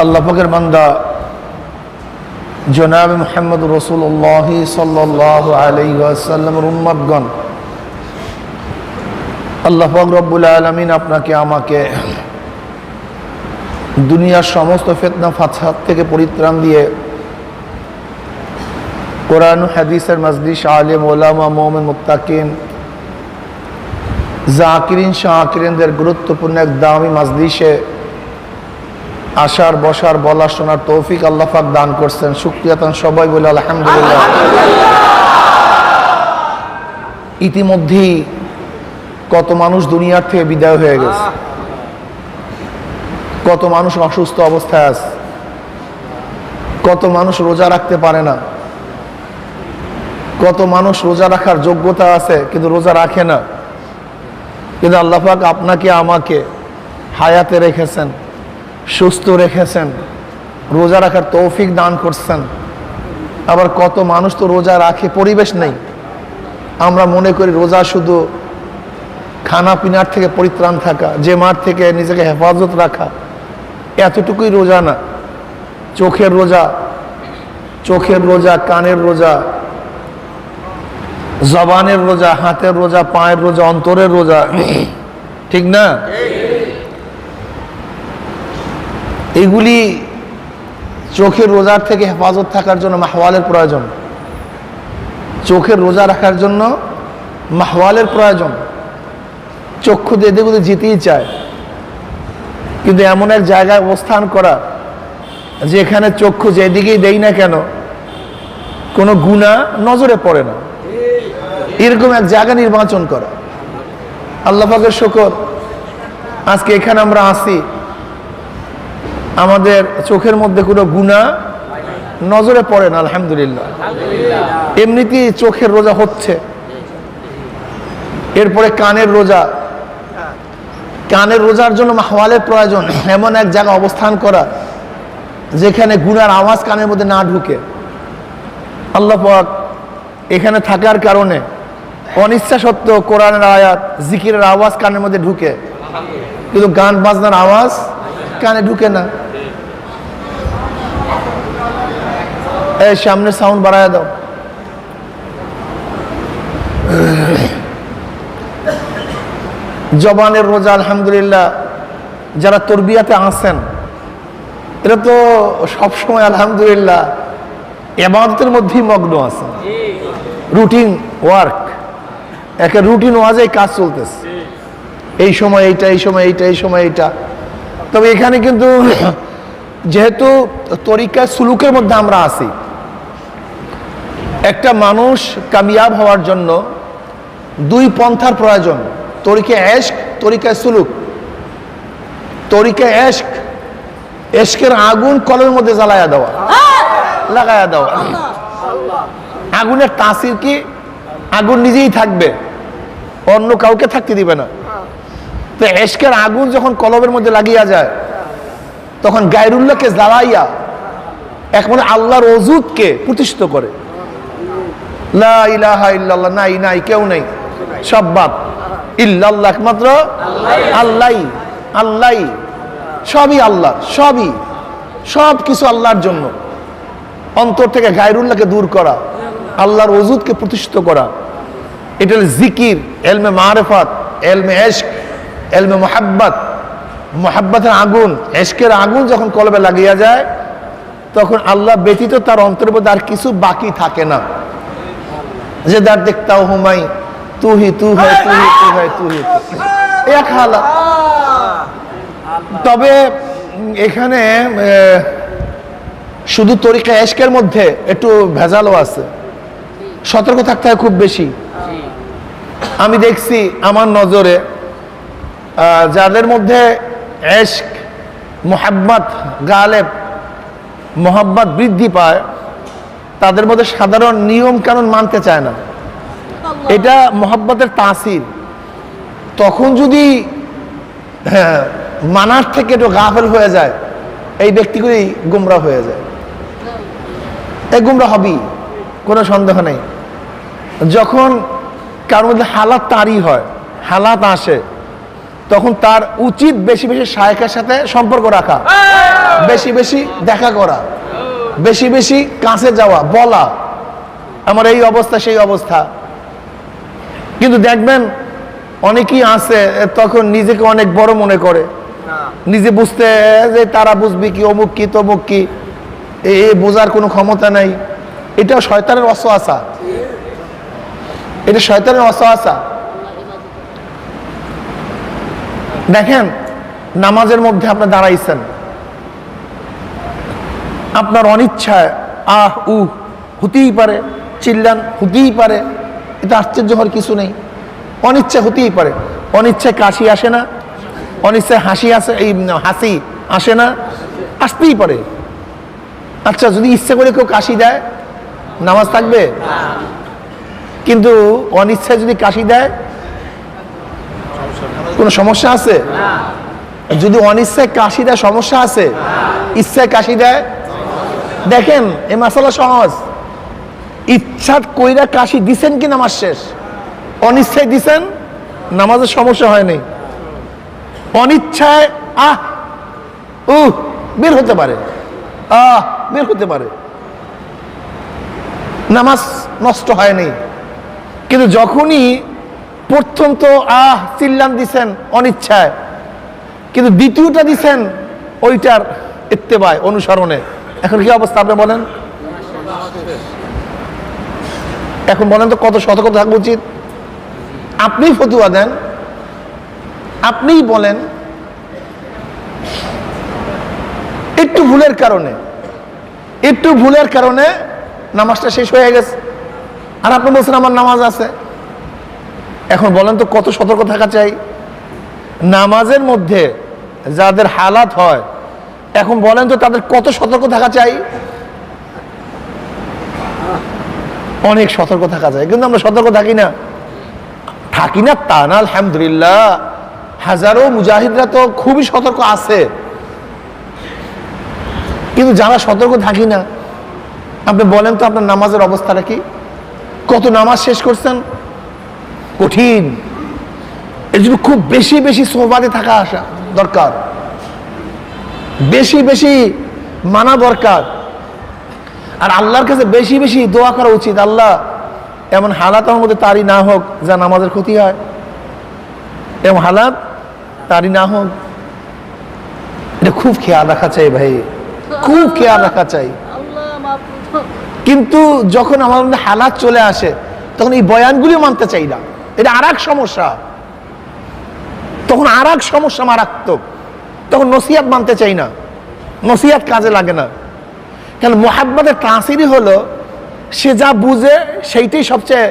আল্লাহ পাকের বান্দা জনাব মুহাম্মদ রাসূলুল্লাহ সাল্লাল্লাহু আলাইহি ওয়াসাল্লামের উম্মতগণ, আল্লাহ পাক রব্বুল আলামিন আপনাকে আমাকে দুনিয়ার সমস্ত ফিতনা ফাসাদ থেকে পরিত্রাণ দিয়ে কোরআন ও হাদিসের মজলিস, আলেম ওলামা, মুমিন, মুত্তাকিন, জাকিরিন, শাকিরিনদের গুরুত্বপূর্ণ এক দামি মজলিসে আসার, বসার, বলার, শোনার তৌফিক আল্লাহ পাক দান করছেন। শুকরিয়া তান সবাই বলে আলহামদুলিল্লাহ। ইতিমধ্যেই কত মানুষ দুনিয়ার থেকে বিদায় হয়ে গেছে, কত মানুষ অসুস্থ অবস্থায় আছে, কত মানুষ রোজা রাখতে পারে না, কত মানুষ রোজা রাখার যোগ্যতা আছে কিন্তু রোজা রাখে না। কিন্তু আল্লাহ পাক আপনাকে আমাকে হায়াতে রেখেছেন, সুস্থ রেখেছেন, রোজা রাখার তৌফিক দান করছেন। আবার কত মানুষ তো রোজা রাখে, পরিবেশ নেই। আমরা মনে করি রোজা শুধু খানা পিনার থেকে পরিত্রাণ থাকা, জেমার থেকে নিজেকে হেফাজত রাখা, এতটুকুই রোজা না। চোখের রোজা, চোখের রোজা, কানের রোজা, জবানের রোজা, হাতের রোজা, পায়ের রোজা, অন্তরের রোজা, ঠিক না? এগুলি চোখের রোজার থেকে হেফাজত থাকার জন্য মাহওয়ালের প্রয়োজন। চোখের রোজা রাখার জন্য মাহওয়ালের প্রয়োজন। চক্ষু দিয়ে এদিকে যেতেই চায়, কিন্তু এমন এক জায়গায় অবস্থান করা যেখানে চক্ষু যেদিকেই দেই না কেন কোনো গুনাহ নজরে পড়ে না, এরকম এক জায়গা নির্বাচন করা। আল্লাহ পাকের শুকর, আজকে এখানে আমরা আসি, আমাদের চোখের মধ্যে কোনো গুনাহ নজরে পড়ে না, আলহামদুলিল্লাহ। এমনিতেই চোখের রোজা হচ্ছে। এরপরে কানের রোজা, কানের রোজার জন্য মাহওয়ালের প্রয়োজন। এমন এক জায়গা অবস্থান করা যেখানে গুনার আওয়াজ কানের মধ্যে না ঢুকে। আল্লাহ পাক এখানে থাকার কারণে অনিচ্ছা সত্ত্বেও কোরআনের আয়াত, জিকিরের আওয়াজ কানের মধ্যে ঢুকে, কিন্তু গান বাজনার আওয়াজ কানে ঢুকে না। এই সামনে সাউন্ড বাড়ায় দাও। জবানের রোজা, আলহামদুলিল্লাহ, যারা তরবিয়াতে আসেন এরা তো সবসময় আলহামদুলিল্লাহ ইবাদতের মধ্যেই মগ্ন আছে। রুটিন ওয়ার্ক, একটা রুটিন ওয়াজে কাজ চলতেছে, এই সময় এইটা, এই সময় এইটা, এই সময় এইটা। তবে এখানে কিন্তু যেহেতু তরিকা সুলুকের মধ্যে আমরা আছি, একটা মানুষ কামিয়াব হওয়ার জন্য দুই পন্থার প্রয়োজন, তরিকা এশক, তরিকা সুলুক। তরিকা এশক, এশকের আগুন কলের মধ্যে জ্বালায়া দেওয়া, লাগায়া দেওয়া। আগুনের তাসির কি? আগুন নিজেই থাকবে, অন্য কাউকে থাকতে দিবে না। তো এশকের আগুন যখন কলবের মধ্যে লাগিয়া যায়, তখন গায়রুল্লাহকে জ্বালাইয়া একমাত্র আল্লাহর ওজুদকে প্রতিষ্ঠিত করে। লা ইলাহা ইল্লাল্লাহ, নাই নাই, কেউ নেই, সব বাদ। ইল্লাল্লাহ, একমাত্র আল্লাহ, আল্লাহ, সবই আল্লাহ, সবই, সব কিছু আল্লাহর জন্য। অন্তর থেকে গায়রুল্লাহকে দূর করা, আল্লাহর ওজুদকে প্রতিষ্ঠিত করা, এটা জিকির, এলমে মারিফাত, এলমে এশক, এলমে মুহাব্বত। মুহাব্বতের আগুন, এশকের আগুন যখন কলবে লাগিয়া যায়, তখন আল্লাহ ব্যতীত তার অন্তরের মধ্যে আর কিছু বাকি থাকে না। যে দার দেখতাও হুমাই, তু হি তু হয়, তু হি তু হয়, তু হি এক হালাত। তবে এখানে শুধু তরিকা এশকের মধ্যে একটু ভেজালও আছে, সতর্ক থাকতে হয় খুব বেশি। আমি দেখছি আমার নজরে যাদের মধ্যে এশক, মুহাব্বত গালেব, মোহাব্বত বৃদ্ধি পায়, তাদের মধ্যে সাধারণ নিয়ম কানুন মানতে চায় না। এটা মোহাব্বতের তাসির। তখন যদি মানার থেকে একটু গাফেল হয়ে যায়, এই ব্যক্তিগুলি গুমরা হয়ে যায়। এই গুমরা হবেই, কোনো সন্দেহ নেই। যখন কারোর মধ্যে হালাত তারি হয়, হালাত আসে, তখন তার উচিত বেশি বেশি শায়েখের সাথে সম্পর্ক রাখা, বেশি বেশি দেখা করা, বেশি বেশি কাছে যাওয়া, বলা আমার এই অবস্থা সেই অবস্থা। কিন্তু দেখবেন অনেকেই আছে তখন নিজেকে অনেক বড় মনে করে, নিজে বুঝতে যে তারা বুঝবি কি, অমুক কি তমুক কি, এ বোঝার কোনো ক্ষমতা নাই। এটাও শয়তানের ওয়াসওয়াসা, এটা শয়তানের ওয়াসওয়াসা। দেখেন নামাজের মধ্যে আপনি দাঁড়াইছেন, আপনার অনিচ্ছায় আহ উ হতেই পারে, চিল্লান হতেই পারে, এটা আশ্চর্য হওয়ার কিছু নেই। অনিচ্ছা হতেই পারে, অনিচ্ছায় কাশি আসে না, অনিচ্ছায় হাসি আসে, এই হাসি আসে না, আসতেই পারে। আচ্ছা যদি ইচ্ছে করে কেউ কাশি দেয় নামাজ থাকবে? কিন্তু অনিচ্ছায় যদি কাশি দেয় কোনো সমস্যা আছে? যদি অনিচ্ছায় কাশি দেয় সমস্যা আছে? ইচ্ছায় কাশি দেয়, দেখেন এই মাসালা সহজ। ইচ্ছা কইরা কাশি দিছেন কি নামাজ শেষ, অনিচ্ছায় দিছেন নামাজের সমস্যা হয়নি। অনিচ্ছায় আহ বের হতে পারে, বের হতে পারে, নামাজ নষ্ট হয়নি। কিন্তু যখনই প্রথম তো চিল্লান দিছেন অনিচ্ছায়, কিন্তু দ্বিতীয়টা দিছেন ওইটার ইত্তেবায় অনুসরণে, এখন কি অবস্থা আপনি বলেন? এখন বলেন তো কত সতর্ক থাকা উচিত? আপনিই ফতুয়া দেন, আপনিই বলেন একটু ভুলের কারণে নামাজটা শেষ হয়ে গেছে, আর আপনি বলছেন আমার নামাজ আছে। এখন বলেন তো কত সতর্ক থাকা চাই নামাজের মধ্যে যাদের হালাত হয়, এখন বলেন তো তাদের কত সতর্ক থাকা চাই? অনেক সতর্ক থাকা যায়, কিন্তু আমরা সতর্ক থাকি না তা না। আলহামদুলিল্লাহ হাজারো মুজাহিদরা তো খুবই সতর্ক আছে, কিন্তু যারা সতর্ক থাকি না, আপনি বলেন তো আপনার নামাজের অবস্থাটা কি? কত নামাজ শেষ করছেন? কঠিন। এর জন্য খুব বেশি বেশি সোহবাতে থাকা আসা দরকার, বেশি বেশি মানা দরকার, আর আল্লাহর কাছে বেশি বেশি দোয়া করা উচিত। আল্লাহ এমন হালাত আমার মধ্যে তারই না হোক যা নামাজের ক্ষতি হয়, এমন হালাত তারই না হোক। এটা খুব খেয়াল রাখা চাই ভাই, খুব খেয়াল রাখা চাই। কিন্তু যখন আমার মধ্যে হালাত চলে আসে তখন এই বয়ানগুলিও মানতে চাই না, এটা আর এক সমস্যা। তখন আর এক সমস্যা মারাত্মক, তখন নসিহাত মানতে চাই না, নসিহাত কাজে লাগে না। কারণ মুহাব্বতের তাসিরই হলো সে যা বুঝে সেইটাই সবচেয়ে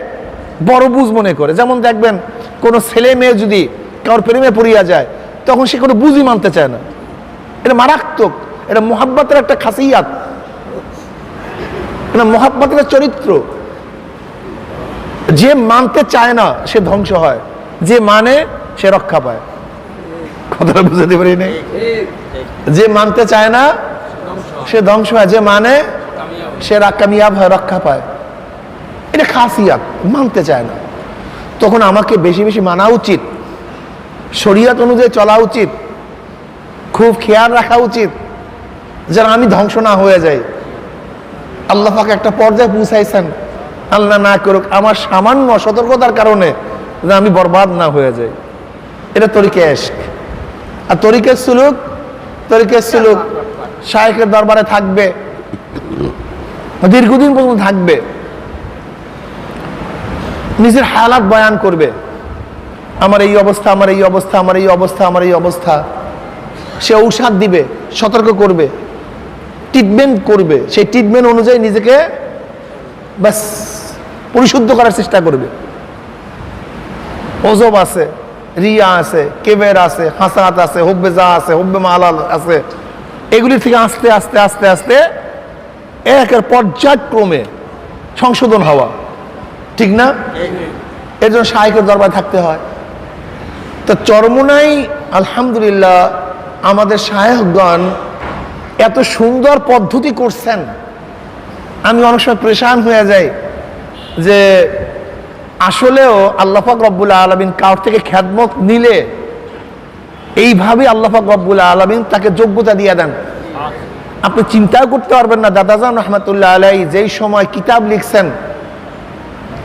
বড় বুঝ মনে করে। যেমন দেখবেন কোনো ছেলে মেয়ে যদি কারোর প্রেমে পড়িয়া যায় তখন সে কোনো বুঝই মানতে চায় না, এটা মারাত্মক। এটা মুহাব্বতের একটা খাসিয়াত, এটা মুহাব্বতের চরিত্র। যে মানতে চায় না সে ধ্বংস হয়, যে মানে সে রক্ষা পায়। কথাটা বুঝতে পারি নাই? যে মানতে চায় না সে ধ্বংস হয়, যে মানে সে কামিয়াব হয়, রক্ষা পায়। এটা খাসিয়াত, মানতে চায় না। তখন আমাকে বেশি বেশি মানা উচিত, শরীয়ত অনুযায়ী চলা উচিত, খুব খেয়াল রাখা উচিত যেন আমি ধ্বংস না হয়ে যাই। আল্লাহ পাক একটা পর্যায়ে পৌঁছাইছেন, আল্লাহ না করুক আমার সামান্য সতর্কতার কারণে যেন আমি বরবাদ না হয়ে যাই। এটা তরিকে ইশক। আর তরিকে সুলুক শায়েখের দরবারে থাকবে, দীর্ঘদিন পর্যন্ত থাকবে, নিজের হালাত বয়ান করবে, আমার এই অবস্থা, আমার এই অবস্থা, আমার এই অবস্থা, আমার এই অবস্থা। সে ঔষধ দিবে, সতর্ক করবে, ট্রিটমেন্ট করবে, সেই ট্রিটমেন্ট অনুযায়ী নিজেকে বাস পরিশুদ্ধ করার চেষ্টা করবে। ওজব আছে, রিয়া আছে, কেবের আছে, হাসাত আছে, হুব্বে যা আছে, হুব্বে মালাল আছে, এগুলি থেকে আস্তে আস্তে আস্তে আস্তে একের পর্যায়ক্রমে সংশোধন হওয়া, ঠিক না? এর জন্য শায়েখের দরবারে থাকতে হয়। তো চরমোনাই আলহামদুলিল্লাহ আমাদের শায়েখগণ এত সুন্দর পদ্ধতি করছেন, আমি অনেক সময় পরেশান হয়ে যাই যে আসলেও আল্লাহ পাক রব্বুল আলামিন কার থেকে খেদমত নিলে এইভাবে আল্লাহ পাক রব্বুল আলামিন তাকে যোগ্যতা দিয়ে দেন। আপনি চিন্তাও করতে পারবেন না দাদাজান রহমাতুল্লাহ আলাইহি যেই সময় কিতাব লিখছেন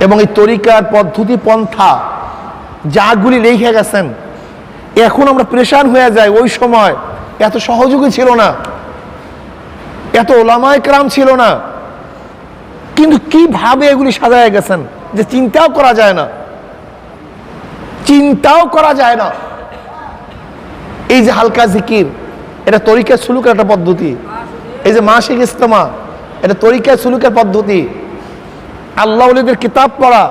এবং এই তরিকার পদ্ধতি পন্থা যাগুলি লিখে গেছেন, এখন আমরা প্রেশান হয়ে যাই। ওই সময় এত সহযোগী ছিল না, এত ওলামায়ে কেরাম ছিল না, কিন্তু কিভাবে এগুলি সাজায় গেছেন যে চিন্তাও করা যায় না, চিন্তাও করা যায় না। এই যে হালকা জিকির, এটা তরিকা সুলুকের একটা পদ্ধতি। এই যে মাসিক ইজতেমা, এটা তরিকা সুলুকের পদ্ধতি। আল্লাহ ওলিদের কিতাব পড়া,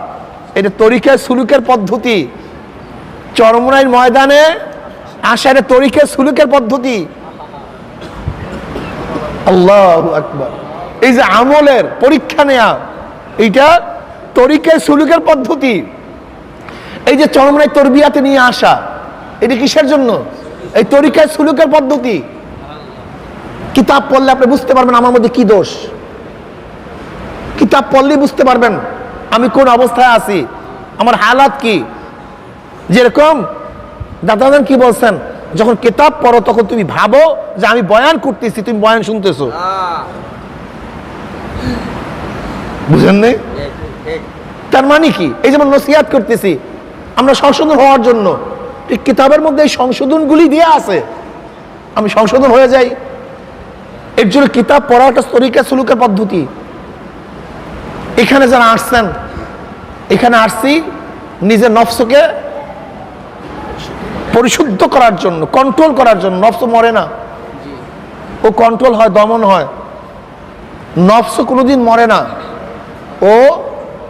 এটা তরিকা সুলুকের পদ্ধতি। চরমোনাইর ময়দানে আসা, এটা তরিকা সুলুকের পদ্ধতি। আল্লাহু আকবার। এই যে আমলের পরীক্ষা নেয়া, এইটা তরিকা সুলুকের পদ্ধতি। এই যে চরমোনাই তরবিয়াতে নিয়ে আসা, এটা কিসের জন্য? এই তরিকা সুলুকের পদ্ধতি। কিতাব পড়লে আপনি বুঝতে পারবেন আমার মধ্যে কি দোষ। কিতাব পড়লেই বুঝতে পারবেন আমি কোন অবস্থায় আছি, আমার হালাত কি। যেরকম দাদাজান কি বলছেন, যখন কিতাব পড়ো তখন তুমি ভাবো যে আমি বয়ান করতেছি, তুমি বয়ান শুনতেছো। বুঝেন নাই? তার মানে কি? এই যেমন নসিহত করতেছি আমরা সংশোধন হওয়ার জন্য, ঠিক কিতাবের মধ্যে এই সংশোধনগুলি দিয়ে আছে, আমি সংশোধন হয়ে যাই। এর জন্য কিতাব পড়া একটা তরিকা সুলুকের পদ্ধতি। এখানে যারা আসছেন, এখানে আসছি নিজের নফসকে পরিশুদ্ধ করার জন্য, কন্ট্রোল করার জন্য। নফস মরে না, ও কন্ট্রোল হয়, দমন হয়। নফস কোনোদিন মরে না, ও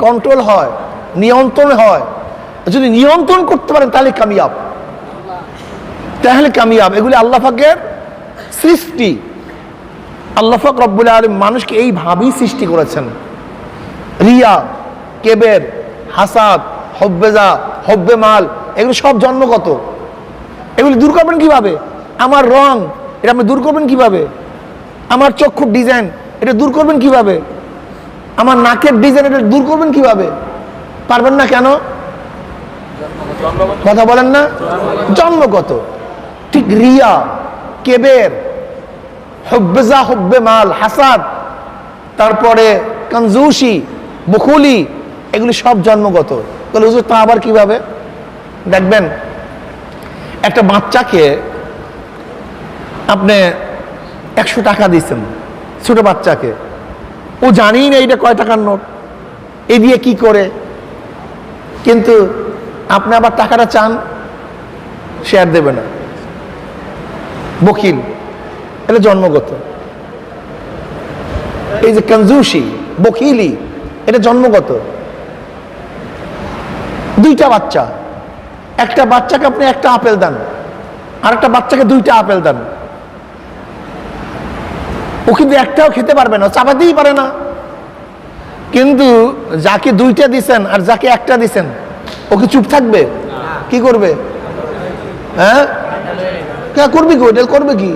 কন্ট্রোল হয়, নিয়ন্ত্রণ হয়। যদি নিয়ন্ত্রণ করতে পারেন তাহলে কামিয়াব, তাহলে কামিয়াব। এগুলি আল্লাহ পাকের সৃষ্টি। আল্লাহ পাক রব্বুল আলামিন মানুষকে এইভাবেই সৃষ্টি করেছেন। রিয়া, কেবের, হাসাদ, হব্বেজা, হব্বে মাল, এগুলো সব জন্মগত। এগুলি দূর করবেন কিভাবে? আমার রং, এটা আপনি দূর করবেন কিভাবে? আমার চক্ষুর ডিজাইন, এটা দূর করবেন কিভাবে? আমার নাকের ডিজাইন, এটা দূর করবেন কিভাবে? পারবেন না কেন? কথা বলেন না? জন্মগত। ঠিক রিয়া, কেবের, হব্বেজা, হব্বে মাল, হাসাদ, তারপরে কনজুসি, বুখুলি, এগুলি সব জন্মগত। তাহলে হুজুর তা আবার কিভাবে? দেখবেন একটা বাচ্চাকে আপনি 100 টাকা দিচ্ছেন, ছোট বাচ্চাকে, ও জানি না এইটা কয় টাকার নোট, এই দিয়ে কি করে, কিন্তু আপনি আবার টাকাটা চান, সে আর দেবে না, বকিল। এটা জন্মগত। এই যে কনজুসি, বকিলি, এটা জন্মগত। দুইটা বাচ্চা, একটা বাচ্চাকে আপনি একটা আপেল দেন, আর একটা বাচ্চাকে 2টা আপেল দেন, ও কিন্তু একটাও খেতে পারবে না, চাপাতেই পারে না। কিন্তু যাকে 2টা দিছেন আর যাকে একটা দিছেন, ও কি চুপ থাকবে? কি করবে? হ্যাঁ, করবে কি? ওটা করবে কি?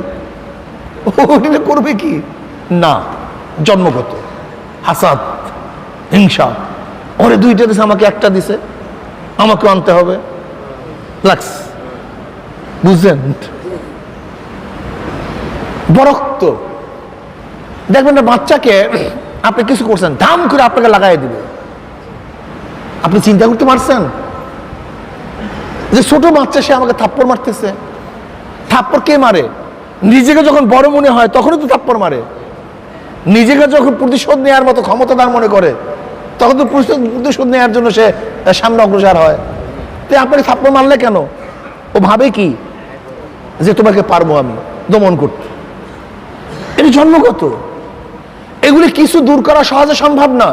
ওটা করবে কি না? জন্মগত। হাসাদ, হিংসা, ওরে 2টা দিছে, আমাকে একটা দিছে, আমাকে আনতে হবে, লাগস। বুঝলেন? বরক্ত। দেখবেন না বাচ্চাকে আপনি কিছু করছেন, ধাম করে আপনাকে লাগাই দিবে। আপনি চিন্তা করতে পারছেন যে ছোট বাচ্চা সে আমাকে থাপ্পড় মারতেছে? থাপ্পড় কে মারে? নিজেকে যখন বড় মনে হয় তখনই তো থাপ্পড় মারে। নিজেকে যখন প্রতিশোধ নেওয়ার মতো ক্ষমতাদার মনে করে তখন তো প্রতিশোধ নেওয়ার জন্য সে সামনে অগ্রসর হয়। তো আপনাকে থাপ্পড় মারলে কেন? ও ভাবে কি যে তোমাকে পারবো আমি দমন করতে। এটা জন্মগত। এগুলি কিছু দূর করা সহজে সম্ভব না,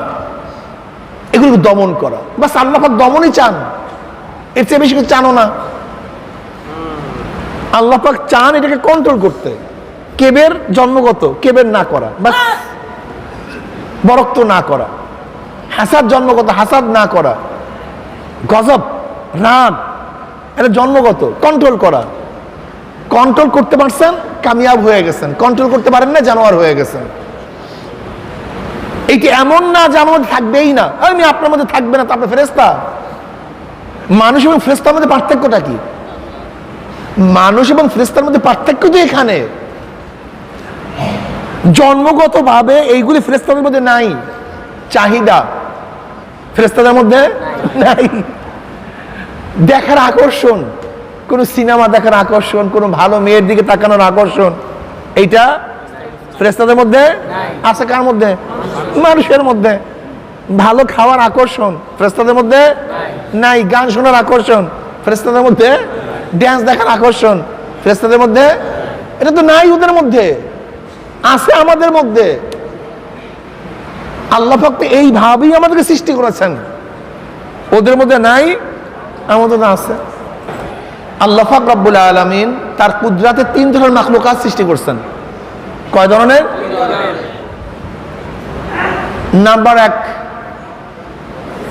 এগুলি দমন করা। বাস আল্লাহ পাক দমনই চান, এর চেয়ে বেশি কিছু চানো না। আল্লাহ পাক চান এটাকে কন্ট্রোল করতে। কেবের জন্মগত, কেবের না করা, বাস। বরক্ত না করা। হাসাদ জন্মগত, হাসাদ না করা। গজব, রাগ, এটা জন্মগত, কন্ট্রোল করা। কন্ট্রোল করতে পারছেন, কামিয়াব হয়ে গেছেন। কন্ট্রোল করতে পারেন না, জানোয়ার হয়ে গেছেন। এইটা এমন না যে আমার মধ্যে থাকবেই না, আমি আপনার মধ্যে থাকবে না, তা আপনি ফেরেশতা। মানুষ এবং ফেরেশতার মধ্যে পার্থক্যটা কি? মানুষ এবং ফেরেশতার মধ্যে পার্থক্য তো এখানে। জন্মগতভাবে এইগুলি ফেরেশতাদের মধ্যে নাই। চাহিদা ফেরেশতাদের মধ্যে নাই। দেখার আকর্ষণ, কোন সিনেমা দেখার আকর্ষণ, কোন ভালো মেয়ের দিকে তাকানোর আকর্ষণ, এইটা ফেরেশতাদের মধ্যে আছে। কার মধ্যে? মানুষের মধ্যে। ভালো খাওয়ার আকর্ষণ ফেরেশতাদের মধ্যে নাই। গান শোনার আকর্ষণ ফেরেশতাদের মধ্যে, ড্যান্স দেখার আকর্ষণ ফেরেশতাদের মধ্যে, এটা তো নাই ওদের মধ্যে, আছে আমাদের মধ্যে। আল্লাহ পাক এইভাবেই আমাদেরকে সৃষ্টি করেছেন, ওদের মধ্যে নাই, আমাদের মধ্যে আছে। আল্লাহ পাক রব্বুল আলামিন তার কুদরতে 3 ধরনের মাখলুকাত সৃষ্টি করছেন। কয় ধরনের? নাম্বার 1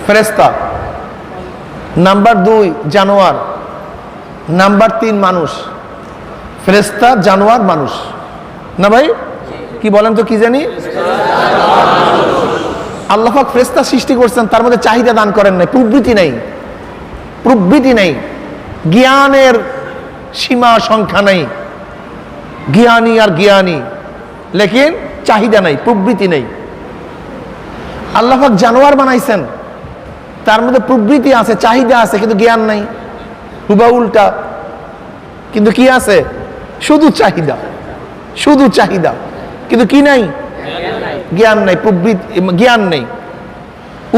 ফেরেশতা, নাম্বার 2 জানোয়ার, নাম্বার 3 মানুষ। ফেরেশতা, জানোয়ার, মানুষ। না ভাই কি বলেন তো, কি জানি? আল্লাহ পাক ফেরেশতা সৃষ্টি করছেন, তার মধ্যে চাহিদা দান করেন নাই, প্রবৃত্তি নাই, প্রবৃত্তি নাই, জ্ঞানের সীমা সংখ্যা নাই, জ্ঞানী আর জ্ঞানী, লেকিন চাহিদা নাই, প্রবৃত্তি নেই। আল্লাহ পাক জানোয়ার বানাইছেন, তার মধ্যে প্রবৃত্তি আছে, চাহিদা আছে, কিন্তু জ্ঞান নাই, হুবা উল্টা। কিন্তু কি আছে? শুধু চাহিদা, শুধু চাহিদা, কিন্তু কি নাই? জ্ঞান নাই, প্রবৃত্তি, জ্ঞান নেই।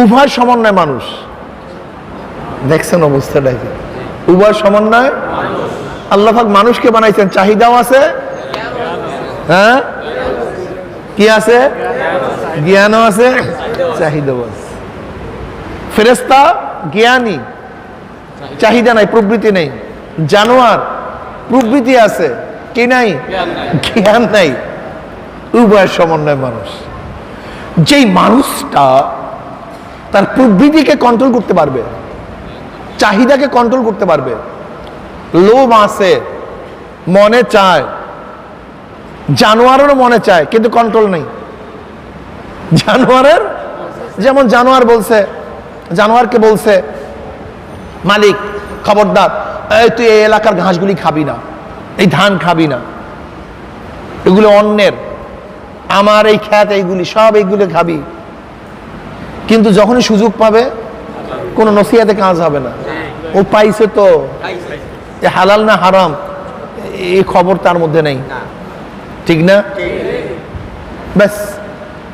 উভয় সমন্বয় মানুষ। দেখছেন অবস্থাটা? উভয় সমন্বয় আল্লাহ পাক মানুষকে বানাইছেন, চাহিদাও আছে, হ্যাঁ, কি আছে? জ্ঞানও আছে, চাহিদাও আছে। ফেরেশতা জ্ঞানী, চাহিদা নাই, প্রবৃত্তি নেই। জানোয়ার প্রবৃত্তি আছে, কি নাই? জ্ঞান নাই। উভয় সমন্বয় মানুষ। যেই মানুষটা তার প্রবৃত্তিকে কন্ট্রোল করতে পারবে, চাহিদাকে কন্ট্রোল করতে পারবে, লোভ আছে, মনে চায়, জানোয়ারেরও মনে চায়, কিন্তু কন্ট্রোল নেই জানোয়ারের। যেমন জানোয়ার বলছে, জানোয়ারকে বলছে মালিক, খবরদার, এই তুই এই এলাকার ঘাসগুলি খাবি না, এই ধান খাবি না, এগুলো অন্যের, আমার এই খ্যাত, এইগুলি সব এইগুলো খাবি। কিন্তু যখনই সুযোগ পাবে কোনো নসিহাতে কাজ হবে না, ও পাইছে তো, হালাল না হারাম এই খবর তার মধ্যে নেই, ঠিক না? ব্যাস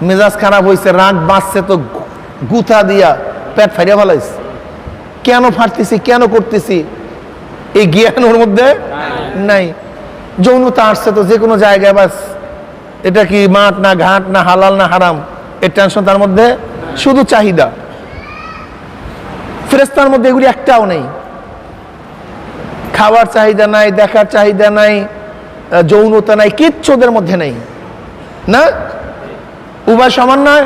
মেজাজ খারাপ হয়েছে, রাগ বাঁচছে তো গুথা দিয়া পেট ফাইয়া ফেলাইছে। কেন ফাটতেছি, কেন করতেছি, এই জ্ঞান ওর মধ্যে নাই। যৌনতা আসছে তো যে কোনো জায়গায়, বাস এটা কি মাঠ না ঘাট না হালাল না হারাম, এর টেনশন তার মধ্যে, শুধু চাহিদা। ফেরেশতার মধ্যে এগুলি একটাও নেই। খাওয়ার চাহিদা নাই, দেখার চাহিদা নাই, যৌনতা নাই, কিচ্ছু ওদের মধ্যে নেই না। উভয় সমন্বয়।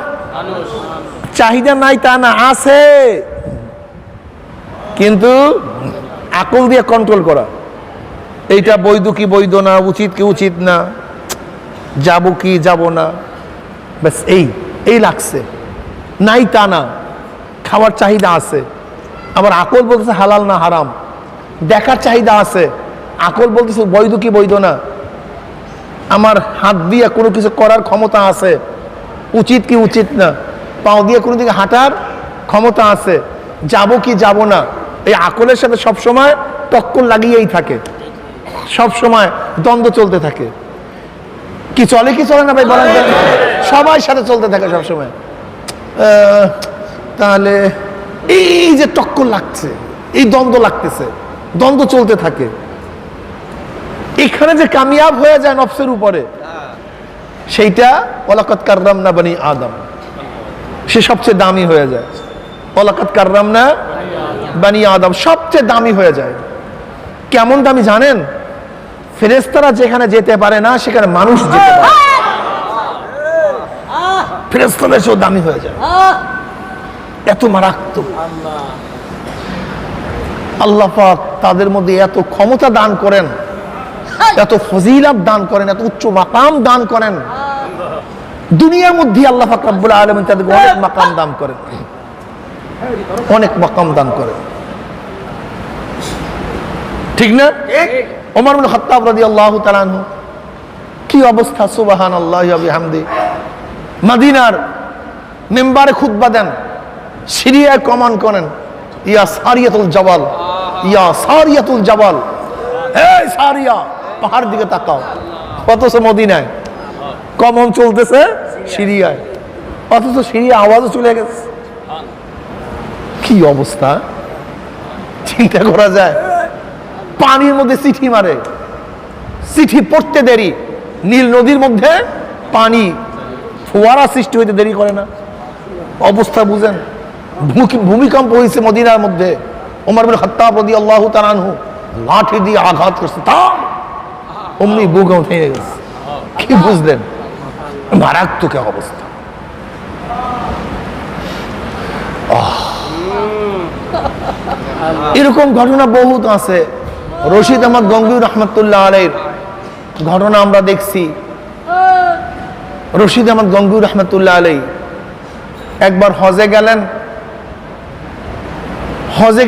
চাহিদা নাই তা না, আছে, কিন্তু আকল দিয়ে কন্ট্রোল করা, এইটা বৈধ কি বৈধ না, উচিত কি উচিত না, যাব কি যাব না, ব্যাস এই লাগছে। নাই তা না, খাওয়ার চাহিদা আছে, আবার আকল বলতেছে হালাল না হারাম। দেখার চাহিদা আছে, আকল বলতেছে বৈধ কি বৈধ না। আমার হাত দিয়ে কোনো কিছু করার ক্ষমতা আছে, উচিত কি উচিত না। পাও দিয়ে কোনো দিকে হাঁটার ক্ষমতা আছে, যাব কি যাব না। এই আকলের সাথে সবসময় টক্কর লাগিয়েই থাকে, সবসময় দ্বন্দ্ব চলতে থাকে। কি চলে কি চলে না ভাই বলেন? সবার সাথে চলতে থাকে সবসময়। তাহলে এই যে টক্কর লাগছে, এই দ্বন্দ্ব লাগতেছে, দ্বন্দ্ব চলতে থাকে। এখানে যে কামিয়াব হয়ে যায় নফসের উপরে, সেইটা ওয়ালাকাদ কাররামনা বনি আদম, সে সবচেয়ে দামি হয়ে যায়। ওয়ালাকাদ কাররামনা বনি আদম সবচেয়ে দামি হয়ে যায়। কেমন দামি জানেন? ফেরেশতারা যেখানে যেতে পারে না, সেখানে মানুষ যেতে পারে। ফেরেশতাদের চেয়েও দামি হয়ে যায়, এত মারাত্মক। আল্লাহ পাক তাদের মধ্যে এত ক্ষমতা দান করেন, এত ফজিলত দান করেন, এত উচ্চ মাকাম দান করেন। দুনিয়ার মধ্যে আল্লাহ পাক রব্বুল আলামিন তাদেরকে অনেক মাকাম দান করেন, অনেক মাকাম দান করেন, ঠিক না? ওমর ইবনে খাত্তাব রাদিয়াল্লাহু তাআলা আনহু, কি অবস্থা! সুবহানাল্লাহি ওয়া বিহামদি। মদিনার মিম্বারে খুতবা দেন, সিরিয়ায় কমান করেন, ইয়া সারিয়াতুল জাবাল, ইয়া সারিয়াতুল জাবাল, এই সারিয়া পাহাড় দিকে তাকাও। অথচ মদিনায় কমন চলতেছে সিরিয়ায়, অথচ সিরিয়া আওয়াজও চলে গেছে। কি অবস্থা, চিন্তা করা যায়। পানির মধ্যে চিঠি মারে, চিঠি পড়তে দেরি, নীল নদীর মধ্যে পানি ফোয়ারা সৃষ্টি হইতে দেরি করে না। অবস্থা বুঝেন। ভূমিকম্প হয়েছে মদিনার মধ্যে, ওমর ইবনে খাত্তাব রাদিয়াল্লাহু তাআলা আনহু লাঠি দিয়ে আঘাত করছে, থাম, অমনি বুক উঠে গেছে। কি বুঝলেন? মারাত্মক অবস্থা। এরকম ঘটনা বহুত আছে। রশিদ আহমদ গঙ্গুই রহমতুল্লাহ আলাইহির ঘটনা আমরা দেখছি। রশিদ আহমদ গঙ্গুই রহমতুল্লাহ আলাইহি একবার হজে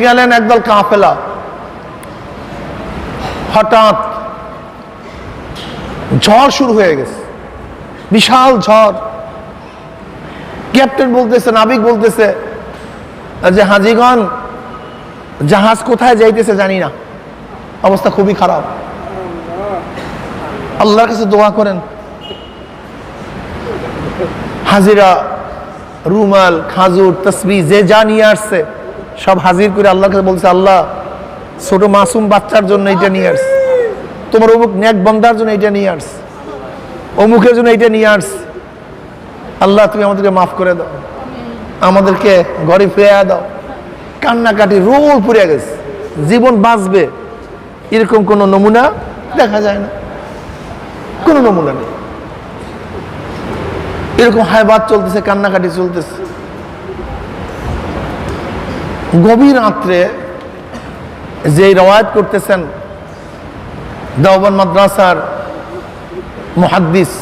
গেলেন একদল কাফেলা। হঠাৎ ঝড় শুরু হয়ে গেছে, বিশাল ঝড়। ক্যাপ্টেন বলতেছে, নাবিক বলতেছে যে হাজিগণ, জাহাজ কোথায় যাইতেছে জানি না, অবস্থা খুবই খারাপ, আল্লাহর কাছে দোয়া করেন। হাজিরা রুমাল, খাজুর, তসবিহ যে যা নিয়ে আসছে সব হাজির করে আল্লাহর কাছে বলছে, আল্লাহ ছোট মাসুম বাচ্চার জন্য এটা নিয়ে আসছে, তোমার অমুক নেক বন্দার জন্য এটা নিয়ে আসছে, অমুকের জন্য এটা নিয়ে আসছে, আল্লাহ তুমি আমাদেরকে মাফ করে দাও, আমাদেরকে ঘরে ফিরে দাও। কান্নাকাটি রোল পুড়ে গেছে। জীবন বাঁচবে এরকম কোনো নমুনা দেখা যায় না, কোনো নমুনা নেই। এরকম হায়বাত চলতেছে, কান্নাকাটি চলতেছে। গভীর রাত্রে যে রওয়ায়াত করতেছেন দেওবন্দ মাদ্রাসার মুহাদ্দিস,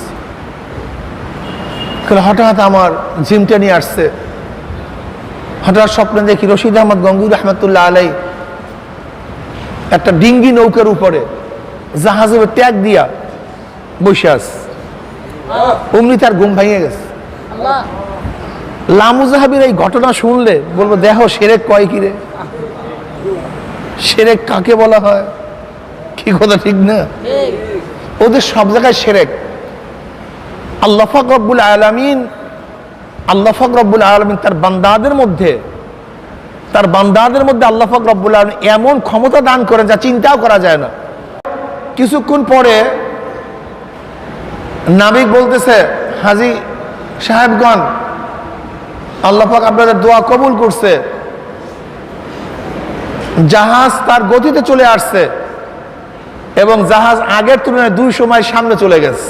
হঠাৎ আমার জিমটা নিয়ে আসছে। হঠাৎ স্বপ্নে দেখি রশিদ আহমদ গঙ্গুই রহমতুল্লাহ আলাইহি একটা ডিঙ্গি নৌকার উপরে জাহাজের ট্যাগ দিয়া বসে আছে। অমনি তার ঘুম ভেঙে গেছে। লামুজাহাবির এই ঘটনা শুনলে বলবো, দেখো শিরক কয় কিরে, শিরক কাকে বলা হয়, কি কথা ঠিক না? ওদের সব জায়গায় শিরক। আল্লাহ পাক রব্বুল আলামিন তার বান্দাদের মধ্যে আল্লাহ পাক রব্বুল আলামিন এমন ক্ষমতা দান করেন যা চিন্তাও করা যায় না। কিছুক্ষণ পরে নাবিক বলতেছে, হাজী সাহেবগণ, আল্লাহ পাক আপনাদের দোয়া কবুল করছে, জাহাজ তার গতিতে চলে আসছে এবং জাহাজ আগের তুলনায় 200 মাইল সামনে চলে গেছে।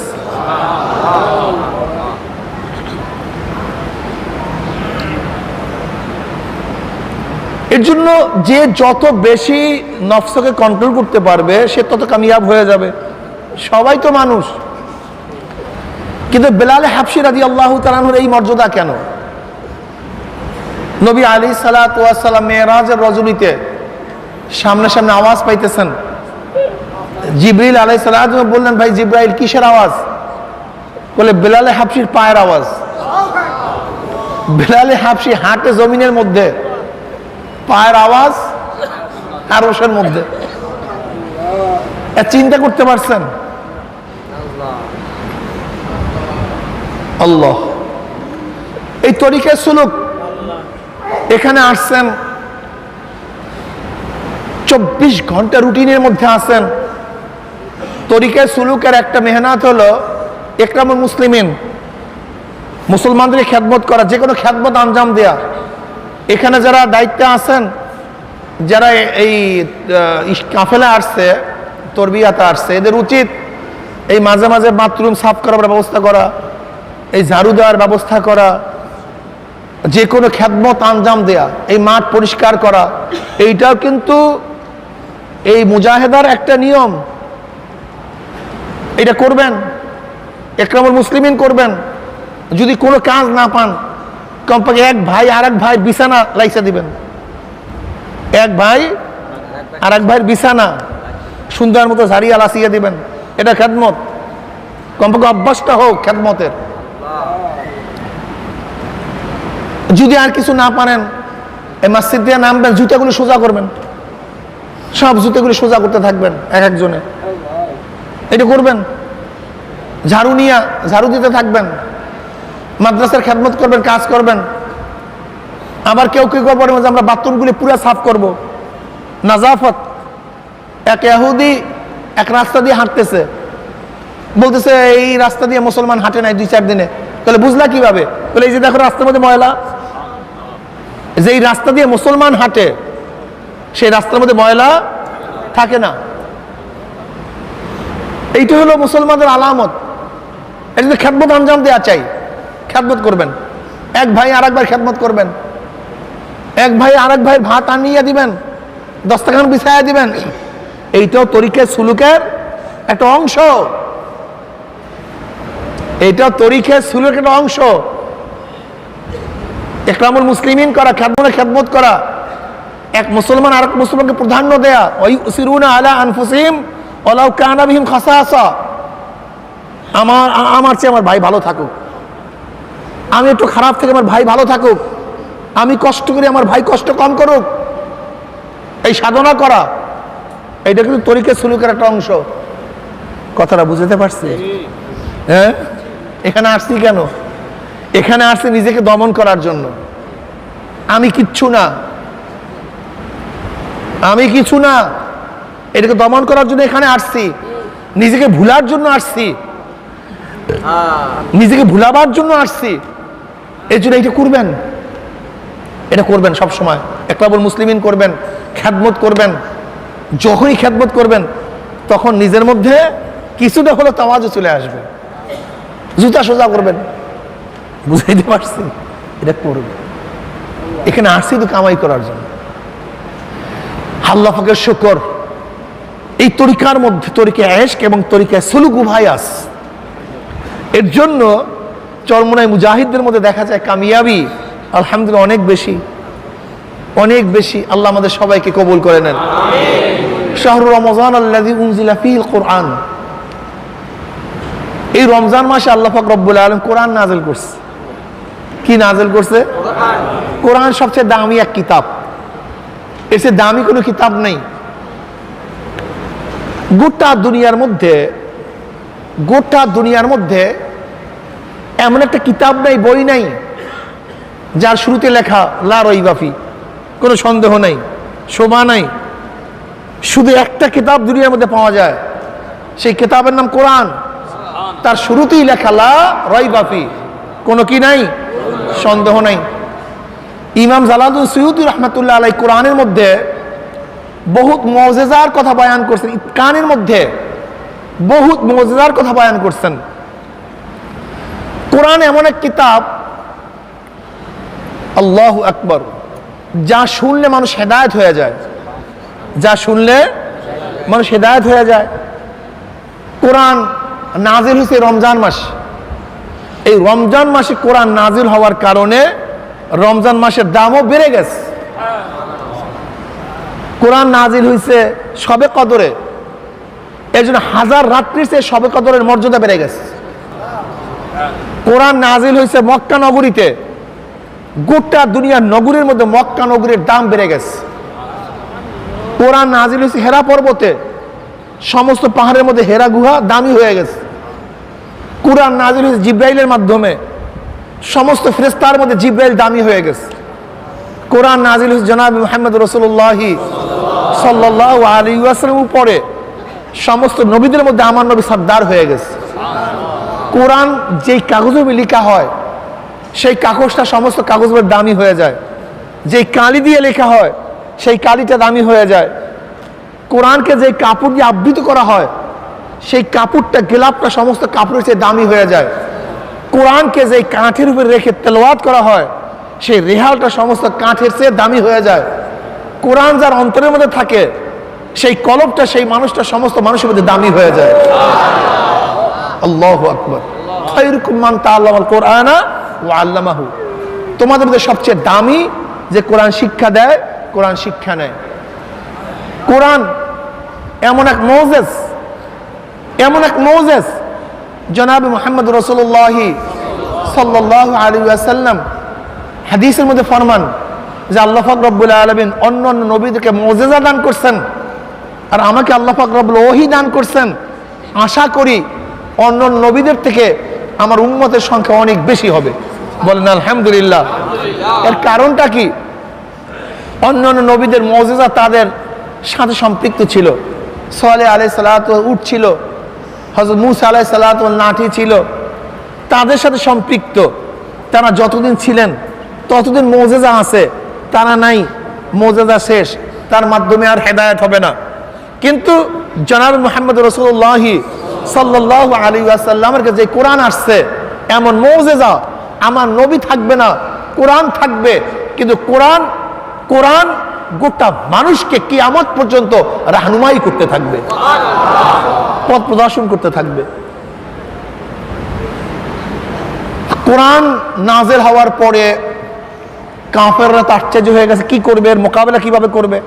এর জন্য যে যত বেশি নফসকে কন্ট্রোল করতে পারবে সে তত কামিয়াব হয়ে যাবে। সবাই তো মানুষ, কিন্তু বেলাল হাবশী রাদিয়াল্লাহু তাআলা আনহুর এই মর্যাদা কেন? নবী আলাইহিস সালাতু ওয়াস সালাম মেরাজের রজনীতে সামনে সামনে আওয়াজ পাইতেছেন। জিবরিল আলাইহিস সালাতু বললেন, ভাই জিবরাইল কিসের আওয়াজ? বলে বেলাল হাবশীর পায়ের আওয়াজ। বেলাল হাবশী হাঁটে জমিনের মধ্যে, পায়ের আওয়াজ আরশের মধ্যে। চিন্তা করতে পারছেন? আল্লাহ এই তরিকা সুলুক এখানে আসছেন, 24 ঘন্টা রুটিনের মধ্যে আছেন। তরিকা সুলুকের একটা মেহনত হলো ইকরামুল মুসলিমিন, মুসলমানদের খেদমত করা, যে কোনো খেদমত আঞ্জাম দেয়া। এখানে যারা দায়িত্বে আছেন, যারা এই কাফেলা আসছে, তরবিয়াতে আসছে, এদের উচিত এই মাঝে মাঝে বাথরুম সাফ করার ব্যবস্থা করা, এই ঝাড়ু দেওয়ার ব্যবস্থা করা, যে কোনো খেদমত আঞ্জাম দেয়া, এই মাঠ পরিষ্কার করা। এইটাও কিন্তু এই মুজাহেদার একটা নিয়ম। এটা করবেন, ইকরামুল মুসলিমিন করবেন। যদি কোনো কাজ না পান, কমপক্ষে এক ভাই আর এক ভাই বিছানা লাইসা দিবেন, এক ভাই আর এক ভাইয়ের বিছানা সুন্দর মতো ঝাড়িয়া লাসিয়ে দিবেন, এটা খেদমত। কমপক্ষে অভ্যাসটা হোক খেদমতের। যদি আর কিছু না পারেন, এই মসজিদ দিয়ে নামবেন, জুতাগুলি সোজা করবেন, সব জুতাগুলি সোজা করতে থাকবেন এক একজনে, এটা করবেন। ঝাড়ু নিয়ে ঝাড়ু দিতে থাকবেন, মাদ্রাসার খেদমত করবেন, কাজ করবেন। আবার কেউ কেউ করবেন যে আমরা বাথরুমগুলি পুরো সাফ করব, নাজাফত। এক ইহুদি এক রাস্তা দিয়ে হাঁটতেছে, বলতেছে এই রাস্তা দিয়ে মুসলমান হাঁটে নাই 2-4 দিনে। তাহলে বুঝলা কিভাবে? বলে এই যে দেখো রাস্তার মধ্যে ময়লা, যে এই রাস্তা দিয়ে মুসলমান হাঁটে সেই রাস্তার মধ্যে ময়লা থাকে না। এইটা হলো মুসলমানদের আলামত। এই জন্য খেদমত আঞ্জাম দেওয়া চাই, খেদমত করবেন। এক ভাই আর এক ভাই খেদমত করবেন, এক ভাই আর এক ভাইয়ের ভাত আনিয়ে দিবেন, দস্তরখান বিছাইয়া দিবেন। এইটাও তরিকে সুলুকের একটা অংশ, এইটাও তরিকে সুলুকের একটা অংশ। ইকরামুল মুসলিমিন করা, খেদমত করা, এক মুসলমান আরেক মুসলমানকে প্রাধান্য দেয়া। ওই উসিরুনা আলা আনফুসিহিম ওয়ালাউ কানা বিহিম খাসাসা। আমার চেয়ে আমার ভাই ভালো থাকুক, আমি একটু খারাপ থেকে আমার ভাই ভালো থাকুক, আমি কষ্ট করি আমার ভাই কষ্ট কম করুক, এই সাধনা করা, এইটা কিন্তু তরিকে সুলুকের একটা অংশ। কথাটা বুঝতে পারছি? হ্যাঁ, এখানে আসছি কেন? এখানে আসছি নিজেকে দমন করার জন্য। আমি কিচ্ছু না, আমি কিছু না, এটাকে দমন করার জন্য এখানে আসছি। নিজেকে ভুলার জন্য আসছি, নিজেকে ভুলাবার জন্য আসছি। এর জন্য এটা করবেন, এটা করবেন সব সময়। ইকরামুল মুসলিমিন করবেন, খেদমত করবেন। যখনই খেদমত করবেন তখন নিজের মধ্যে কিছুটা হলো তাওয়াজু চলে আসবে, জুতা সোজা করবেন। বুঝাইতে পারছি? এটা করবেন। এখানে আসছি তো কামাই করার জন্য। আল্লাহ পাকের শুকর, এই তরিকার মধ্যে তরিকা ইশক এবং তরিকা সুলুক উভয় আছে। এর জন্য চরমোনাই মুজাহিদদের মধ্যে দেখা যায় কামিয়াবি আলহামদুলিল্লাহ অনেক বেশি, অনেক বেশি। আল্লাহ আমাদের সবাইকে কবুল করে নেন। শাহরু রমজান আল্লাযী উনজিলা ফীহিল কুরআন, এই রমজান মাসে আল্লাহ পাক রব্বুল আলামিন কোরআন নাযিল করছে। কি নাযিল করছে? কোরআন সবচেয়ে দামি এক কিতাব, এর চেয়ে দামি কোনো কিতাব নেই। গোটা দুনিয়ার মধ্যে এমন একটা কিতাব নাই, বই নাই যার শুরুতে লেখা লা রাইবা ফি, কোনো সন্দেহ নাই, শোভা নাই। শুধু একটা কিতাব দুনিয়ার মধ্যে পাওয়া যায়, সেই কিতাবের নাম কোরআন। তার শুরুতেই লেখা লা রাইবা ফি, কোনো কি নাই, সন্দেহ নাই। ইমাম জালালুদ্দিন সুয়ুতী রাহমাতুল্লাহ আলাইহি কোরআনের মধ্যে বহুত মুজিজার কথা বয়ান করছেন, ইতকানের মধ্যে বহুত মুজিজার কথা বয়ান করছেন। কোরআন এমন এক কিতাব, আল্লাহু আকবার, যা শুনলে মানুষ হেদায়েত হয়ে যায়, যা শুনলে মানুষ হেদায়েত হয়ে যায়। কোরআন নাজিল হয়েছে রমজান মাস। এই রমজান মাসে কোরআন নাজিল হওয়ার কারণে রমজান মাসের দামও বেড়ে গেছে। কোরআন নাজিল হয়েছে শবে কদরে, এই জন্য 1000 রাত্রির চেয়ে শবে কদরের মর্যাদা বেড়ে গেছে। কোরআন নাজিল হয়েছে মক্কা নগরীতে, গোটা দুনিয়ার নগরীর মধ্যে মক্কা নগরীর দাম বেড়ে গেছে। কোরআন নাজিল হয়েছে হেরা পর্বতে, সমস্ত পাহাড়ের মধ্যে হেরা গুহা দামি হয়ে গেছে। কোরআন নাজিল হয়েছে জিব্রাইলের মাধ্যমে, সমস্ত ফেরেশতার মধ্যে জিব্রাইল দামি হয়ে গেছে। কোরআন নাজিল হয়েছে জনাব মুহাম্মদ রাসূলুল্লাহ সাল্লাল্লাহু আলাইহি ওয়াসাল্লামের উপরে, সমস্ত নবীদের মধ্যে আমার নবী সর্দার হয়ে গেছে। কোরআন যেই কাগজে লেখা হয় সেই কাগজটা সমস্ত কাগজের দামি হয়ে যায়। যেই কালি দিয়ে লেখা হয় সেই কালিটা দামি হয়ে যায়। কোরআনকে যে কাপড় দিয়ে আবৃত করা হয় সেই কাপড়টা, গেলাপটা সমস্ত কাপড়ের চেয়ে দামি হয়ে যায়। কোরআনকে যে কাঠের উপরে রেখে তেলাওয়াত করা হয় সেই রেহালটা সমস্ত কাঠের চেয়ে দামি হয়ে যায়। কোরআন যার অন্তরের মধ্যে থাকে সেই কলবটা, সেই মানুষটা সমস্ত মানুষের মধ্যে দামি হয়ে যায়। আল্লাহু আকবার। খায়রুকুম মান তাআল্লামাল কুরআনা ওয়া আল্লামাহু, তোমাদের মধ্যে সবচেয়ে দামি যে কোরআন শিক্ষা দেয়, কোরআন শিক্ষা নেয়। কোরআন এমন এক মৌজেজ, এমন এক মৌজেজ জনাব মুহাম্মদ রাসূলুল্লাহ সাল্লাল্লাহু আলাইহি ওয়াসাল্লাম হাদিসের মধ্যে ফরমান যে আল্লাহ পাক রব্বুল আলামিন অন্য অন্য নবীদেরকে মুজিজা দান করছেন, আর আমাকে আল্লাহ পাক রব্বুল ওহী দান করছেন। আশা করি অন্য নবীদের থেকে আমার উম্মতের সংখ্যা অনেক বেশি হবে। বলেন আলহামদুলিল্লাহ। এর কারণটা কি? অন্য অন্য নবীদের মুজিজা তাদের সাথে সম্পৃক্ত ছিল। সালেহ আলাইহিস সালাতু উট ছিল, হযরত মূসা আলাইহিস সালাতু লাঠি ছিল, তাদের সাথে সম্পৃক্ত। তারা যতদিন ছিলেন ততদিন মুজিজা আছে, তারা নাই, মুজিজা শেষ, তার মাধ্যমে আর হেদায়েত হবে না। কিন্তু জনাব মুহাম্মদ রাসূলুল্লাহ সাল্লাল্লাহু আলাইহি ওয়াসাল্লামের কাছে যে কোরআন আসছে, এমন মুজিজা আমার নবী থাকবে না, কোরআন থাকবে। কিন্তু কোরআন কোরআন গোটা মানুষকে কিয়ামত পর্যন্ত রাহনুমাই করতে থাকবে, পথ প্রদর্শন করতে থাকবে। কোরআন নাযিল হওয়ার পরে কাফেররা আশ্চর্য হয়ে গেছে, কি করবে, এর মোকাবেলা কিভাবে করবে?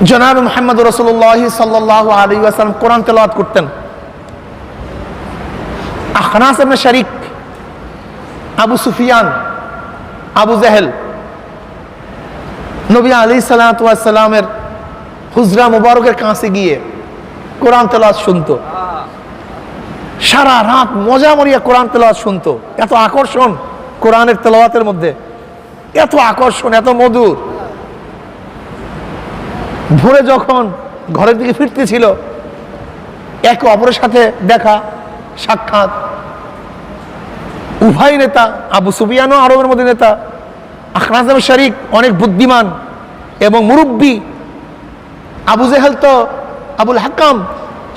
জনাব মুহাম্মদ রাসূলুল্লাহ সাল্লাল্লাহু আলাইহি ওয়াসাল্লাম কোরআন তেলাওয়াত করতেন। আখনাস ইবনে শারিক, আবু সুফিয়ান, আবু জাহেল নবী আলাইহিস সালাতু ওয়াস সালামের হুজরা মুবারকের কাছে গিয়ে কোরআন তেলাওয়াত শুনতো। সারা রাত মজা মরিয়া কোরআন তেলাওয়াত শুনতো। এত আকর্ষণ কোরআনের তেলাওয়াতের মধ্যে, এত আকর্ষণ, এত মধুর। ভোরে যখন ঘরের দিকে ফিরতেছিল, একে অপরের সাথে দেখা সাক্ষাৎ। উভয় নেতা, আবু সুফিয়ানও আরবের মধ্যে নেতা, আখনাস ইবনে শারিক অনেক বুদ্ধিমান এবং মুরব্বী, আবু জেহেল তো আবুল হাকাম,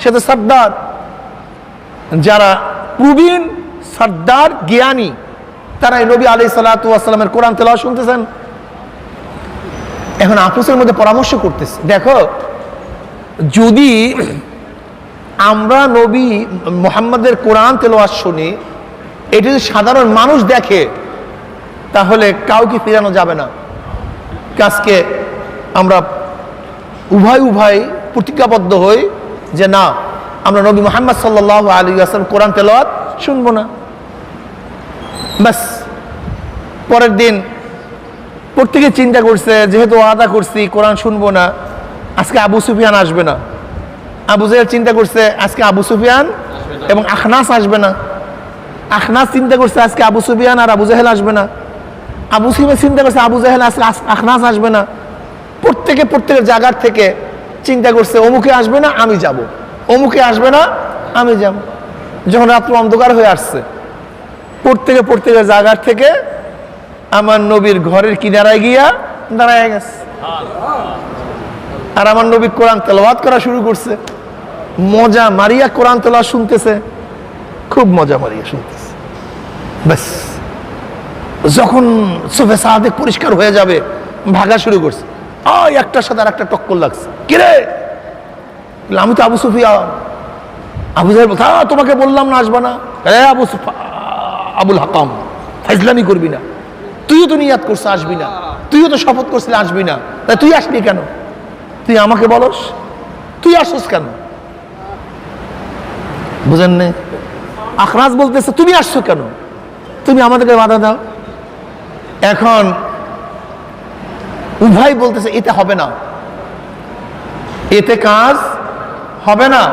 সে তো সর্দার। যারা প্রবীণ সর্দার জ্ঞানী, তারা নবী আলাইহিস সালাতু ওয়াস সালামের কোরআন তেলাওয়াত শুনতেছেন। এখন আপসের মধ্যে পরামর্শ করতেছে, দেখো যদি আমরা নবী মুহাম্মদের কোরআন তেলাওয়াত শুনি, এটা যদি সাধারণ মানুষ দেখে তাহলে কাউকে ফিরানো যাবে না। আজকে আমরা উভয় প্রতিজ্ঞাবদ্ধ হই যে না, আমরা নবী মুহাম্মদ সাল্লাল্লাহু আলাইহি ওয়াসাল্লাম কোরআন তেলাওয়াত শুনবো না। বাস পরের দিন প্রত্যেকে চিন্তা করছে, যেহেতু ওয়াদা করছি কোরআন শুনবো না, আজকে আবু সুফিয়ান আসবে না। আবু জাহেল চিন্তা করছে আজকে আবু সুফিয়ান এবং আখনাস আসবে না। আখনাস চিন্তা করছে আজকে আবু সুফিয়ান আর আবু জাহেল আসবে না। আবু সুফিয়ান চিন্তা করছে আবু জাহেল আসলে আখনাস আসবে না। প্রত্যেকের জায়গার থেকে চিন্তা করছে অমুকে আসবে না, আমি যাব, অমুকে আসবে না, আমি যাব। যখন রাত্র অন্ধকার হয়ে আসছে, প্রত্যেকের জায়গার থেকে আমার নবীর ঘরের কিনারায় গিয়া দাঁড়ায় গেছে। আর আমার নবী কোরআন তেলাওয়াত করা শুরু করছে। মজা মারিয়া কোরআন তেলাওয়াত শুনতেছে, খুব মজা মারিয়া শুনতেছে। ব্যাস যখন সোফে সাহাদে পরিষ্কার হয়ে যাবে, ভাগা শুরু করছে। একটার সাথে আর একটা টক্কর লাগছে। কিরে, আমি তো আবু সুফিয়ান। আবু জাহেল বলছে, তোমাকে বললাম না আসবা না। আবুল হাকাম, ফাইজলামি করবি না, তুইও তো নিয়াত করছিস আসবি না, তুইও তো শপথ করছিস আসবি না, তাই তুই আসবি কেন? তুই আমাকে বলস, তুই আসছিস কেন? বুঝেন না? আখনাস বলতেছে তুমি আসছো কেন, তুমি আমাদেরকে বাধা দাও। এখন উভয় বলতেছে এতে হবে না, এতে কাজ হবে না।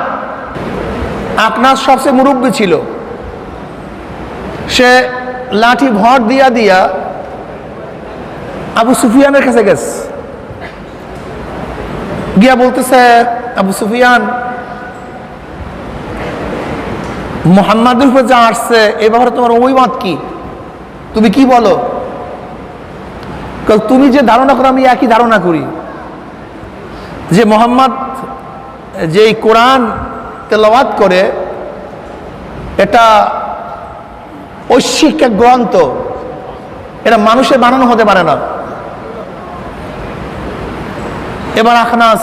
আখনাস সবচেয়ে মুরব্বী ছিল, সে লাঠি ভর দিয়া আবু সুফিয়ানের কাছে গেছে, গিয়া বলতেছে আবু সুফিয়ান, মুহাম্মাদের উপর যা আসছে এ ব্যাপারে তোমার অভিমত কি? তুমি কি বলো? তুমি যে ধারণা করো আমি একই ধারণা করি, যে মুহাম্মদ যে কোরআন তেলাওয়াত করে এটা ঐশ্বিক এক গ্রন্থ, এটা মানুষের বানানো হতে পারে না। এবার আখনাস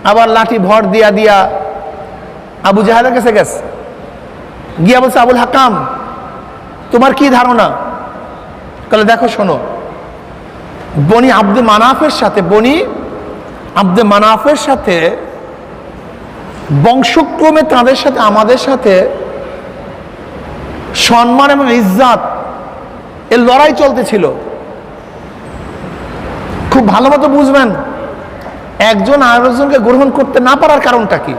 আবার লাঠি ভর দিয়া আবু জাহেলের কাছে গেছে, গিয়া বলছে আবুল হাকাম তোমার কি ধারণা? বলে দেখো শোনো, বনি আব্দুল মানাফের সাথে বনি আব্দে মানাফের সাথে বংশক্রমে তাদের সাথে আমাদের সাথে সম্মান এবং ইজ্জত এর লড়াই চলতেছিল। খুব ভালো মতো বুঝবেন, একজন আরেকজনকে গ্রহণ করতে না পারার কারণটা কি।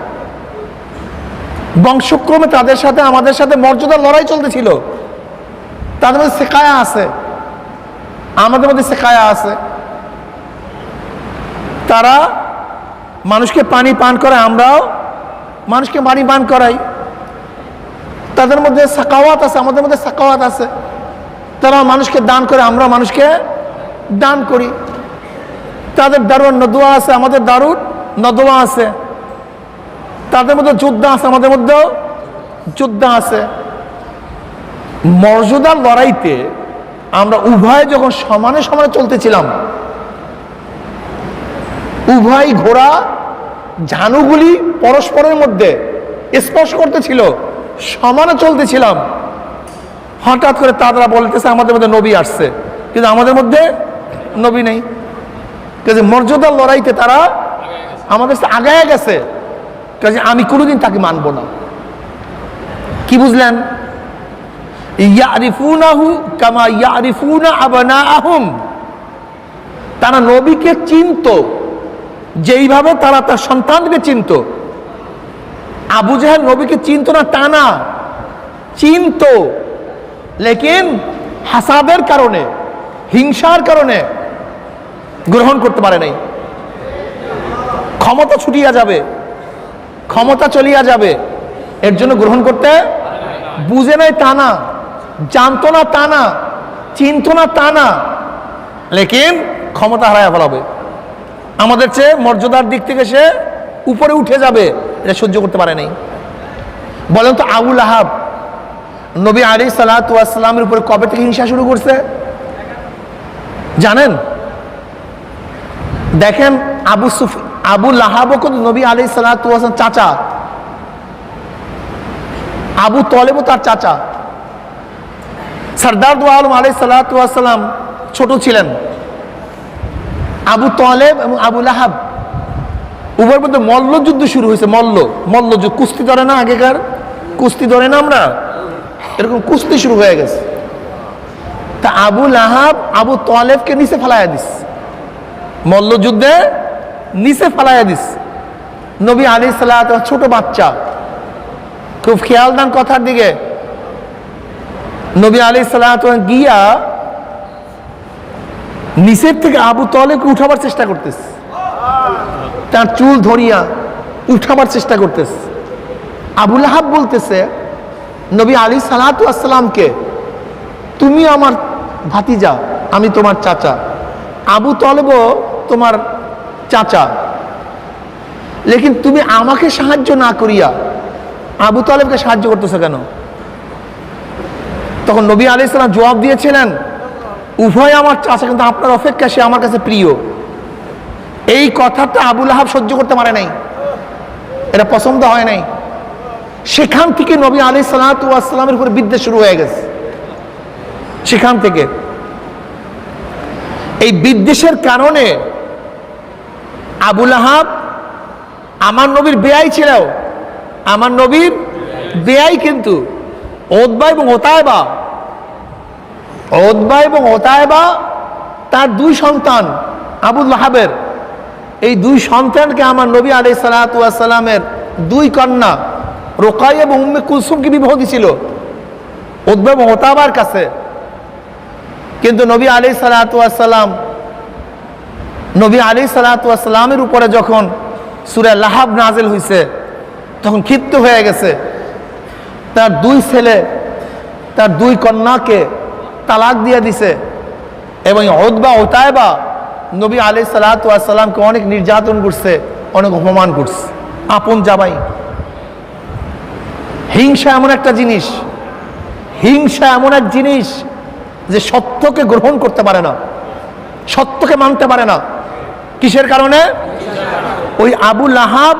বংশক্রমে তাদের সাথে আমাদের সাথে মর্যাদার লড়াই চলতেছিল। তাদের মধ্যে সেকায়া আছে, আমাদের মধ্যে সেকায়া আছে। তারা মানুষকে পানি পান করায়, আমরাও মানুষকে পানি পান করাই। তাদের মধ্যে সাকাওয়াত আছে, আমাদের মধ্যে সাকাওয়াত আছে। তারা মানুষকে দান করে, আমরা মানুষকে দান করি। তাদের দারুণ নদওয়া আছে, আমাদের দারুণ নদওয়া আছে। তাদের মধ্যে যোদ্ধা আছে, আমাদের মধ্যেও যোদ্ধা আছে। মর্যাদার লড়াইতে আমরা উভয় যখন সমানে সমানে চলতেছিলাম, উভয় ঘোড়া ঝানুগুলি পরস্পরের মধ্যে স্পর্শ করতেছিল, সমানে চলতেছিলাম। হঠাৎ করে তারা বলতেছে আমাদের মধ্যে নবী আসছে, কিন্তু আমাদের মধ্যে নবী নেই। কাজে মর্যাদার লড়াইতে তারা আমাদের সাথে আগায় গেছে। কাজে আমি কোনোদিন তাকে মানব না। কি বুঝলেন? ইয়ারিফুনাহু কামা ইয়ারিফুনা আবনাআহুম। তারা নবীকে চিনত যেইভাবে তারা তার সন্তানকে চিনত। আবু জাহেল নবীকে চিনত না তা না, চিনত, লেকিন হাসাদের কারণে, হিংসার কারণে গ্রহণ করতে পারে নাই। ক্ষমতা ছুটিয়া যাবে, ক্ষমতা চলিয়া যাবে, এর জন্য গ্রহণ করতে বুঝে নাই তা না, জানতো না তা না, চিনত না তা না, লেকিন ক্ষমতা হারায় ফেলাবে। আমাদের চেয়ে মর্যাদার দিক থেকে সে উপরে উঠে যাবে, এটা সহ্য করতে পারে নাই। বলেন তো আবু লাহাব নবী আলাইহিস সালাতু ওয়াস সালামের উপরে কবে থেকে হিংসা শুরু করছে জানেন? দেখেন আবু লাহাবও কিন্তু নবী আলাইহিস সালাতু ওয়াস সালাম চাচা, আবু তলেবও তার চাচা। সরদার দু আলম আলাইহিস সালাতু ওয়াস সালাম ছোট ছিলেন। আবু তলেব এবং আবু লাহাব উভয়ের মধ্যে মল্লযুদ্ধ শুরু হয়েছে। মল্লযুদ্ধ, কুস্তি ধরে না, আগেকার কুস্তি ধরে না আমরা, এরকম কুস্তি শুরু হয়ে গেছে। তা আবু লাহাব আবু তলেবকে নিচে ফেলাইয়া দিস, মল্লযুদ্ধে নিচে ফেলাইয়া দিস। নবী আলাইহিস সালাতু ছোট বাচ্চা, খুব খেয়াল দেন কথার দিকে। নবী আলাইহিস সালাতু গিয়া নিচের থেকে আবু তলেবকে উঠাবার চেষ্টা করতেছে, তার চুল ধরিয়া উঠাবার চেষ্টা করতেছে। আবু লাহাব বলতেছে নবী আলাইহিস সালাতু আসসালামকে, তুমি আমার ভাতিজা, আমি তোমার চাচা, আবু তলেবও তোমার চাচা, লেকিন তুমি আমাকে সাহায্য না করিয়া আবু তলেবকে সাহায্য করতেছো কেন? তখন নবী আলাইহিস সালাম জবাব দিয়েছিলেন, উভয় আমার চাচা, কিন্তু আপনার অপেক্ষা সে আমার কাছে প্রিয়। এই কথাটা আবু লাহাব সহ্য করতে পারে নাই, এটা পছন্দ হয় নাই। সেখান থেকে নবী আলাইহিস সালাতু ওয়াস সালামের উপর বিদ্বেষ শুরু হয়ে গেছে। সেখান থেকে এই বিদ্বেষের কারণে আবু লাহাব আমার নবীর বেয়াই ছিল, আমার নবীর বেয়াই, কিন্তু উতবা এবং ওতায়বা তার দুই সন্তান আবু লাহাবের, এই দুই সন্তানকে আমার নবী আলাইহিস সালাতু ওয়াস সালামের দুই কন্যা রুকাইয়া এবং উম্মে কুলসুমকে বিবাহ দিছিল উতবা এবং ওতাবার কাছে। কিন্তু নবী আলাইহিস সালাতু ওয়াস সালামের উপরে যখন সূরা লাহাব নাযিল হয়েছে, তখন ক্ষিপ্ত হয়ে গেছে। তার দুই ছেলে, তার দুই কন্যাকে তালাক দিয়ে দিছে, এবং উতবা ওতায়বা নবী আলাইহিস সালাতু ওয়াস সালামকে অনেক নির্যাতন করছে, অনেক অপমান করছে। আপন জামাই। হিংসা এমন একটা জিনিস, হিংসা এমন এক জিনিস যে সত্যকে গ্রহণ করতে পারে না, সত্যকে মানতে পারে না। কিসের কারণে? ওই আবু লাহাব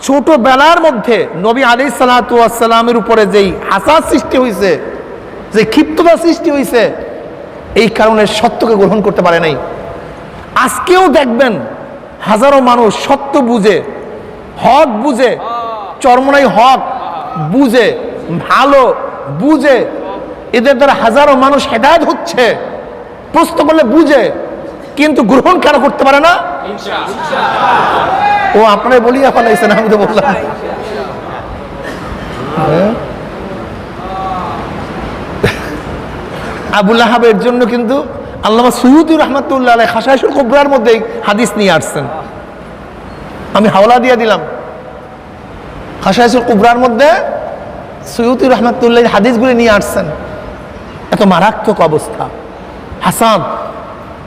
ছোটবেলার মধ্যে নবী আলাইহিস সালাতু ওয়াস সালামের উপরে যেই হাসাদ সৃষ্টি হয়েছে, যে ক্ষিপ্ততা সৃষ্টি হয়েছে, এই কারণে সত্যকে গ্রহণ করতে পারে নাই। আজকেও দেখবেন হাজারো মানুষ সত্য বুঝে, হক বুঝে, চরমনাই হক বুঝে, ভালো বুঝে, এদের দ্বারা হাজারো মানুষ হেদায়েত হচ্ছে। প্রশ্ন করলে বুঝে, কিন্তু গ্রহণ কেন করতে পারে না? ও আপনারা বলিয়া ফেলাইছেন, আমি তো বললাম। আবু লাহাবের জন্য কিন্তু আল্লামা সুয়ুতী রহমাতুল্লাহ আলাইহি খাশাইশুল কুবরার মধ্যে হাদিস নিয়ে আসছেন। আমি হাওলা দিয়ে দিলাম, খাশাইশুল কুবরার মধ্যে সুয়ুতী রহমাতুল্লাহ হাদিসগুলি নিয়ে আসছেন। এত মারাত্মক অবস্থা। হাসান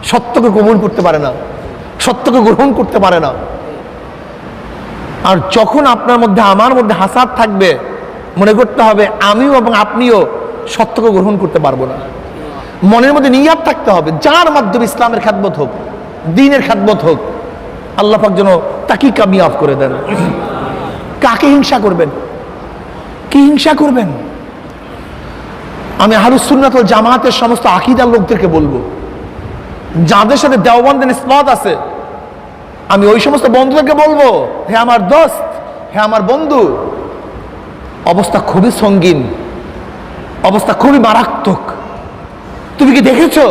সত্যকে কবুল করতে পারে না, সত্যকে গ্রহণ করতে পারে না। আর যখন আপনার মধ্যে আমার মধ্যে হাসাদ থাকবে, মনে করতে হবে আমিও এবং আপনিও সত্যকে গ্রহণ করতে পারবো না। মনের মধ্যে নিয়াত থাকতে হবে, যার মাধ্যমে ইসলামের খেদমত হোক, দ্বীনের খেদমত হোক, আল্লাহ পাক যেন তাকে কামিয়াব করে দেন। কাকে হিংসা করবেন? কি হিংসা করবেন? আমি আহলুস সুন্নাত ওয়াল জামাতের সমস্ত আকীদার লোকদেরকে বলবো, যাদের সাথে দেওবন্দের নিসবত আছে, আমি ওই সমস্ত বন্ধুদেরকে বলবো, হে আমার দোস্ত, হে আমার বন্ধু, অবস্থা খুবই সঙ্গীন, অবস্থা খুবই মারাত্মক। তুমি কি দেখেছো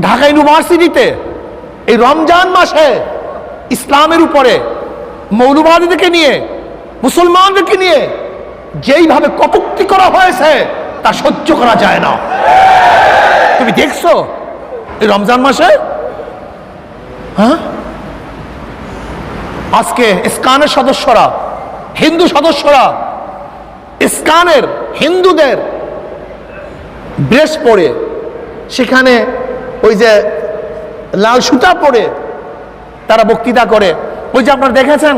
ঢাকা ইউনিভার্সিটিতে এই রমজান মাসে ইসলামের উপরে মৌলবাদীদেরকে নিয়ে, মুসলমানদেরকে নিয়ে যেইভাবে কটূক্তি করা হয়েছে তা সহ্য করা যায় না। তুমি দেখছো এই রমজান মাসে? হ্যাঁ, আজকে ইসকানের সদস্যরা, হিন্দু সদস্যরা ইসকানের হিন্দুদের ড্রেস পরে, সেখানে ওই যে লাল সুতা পরে তারা বক্তৃতা করে। ওই যে আপনারা দেখেছেন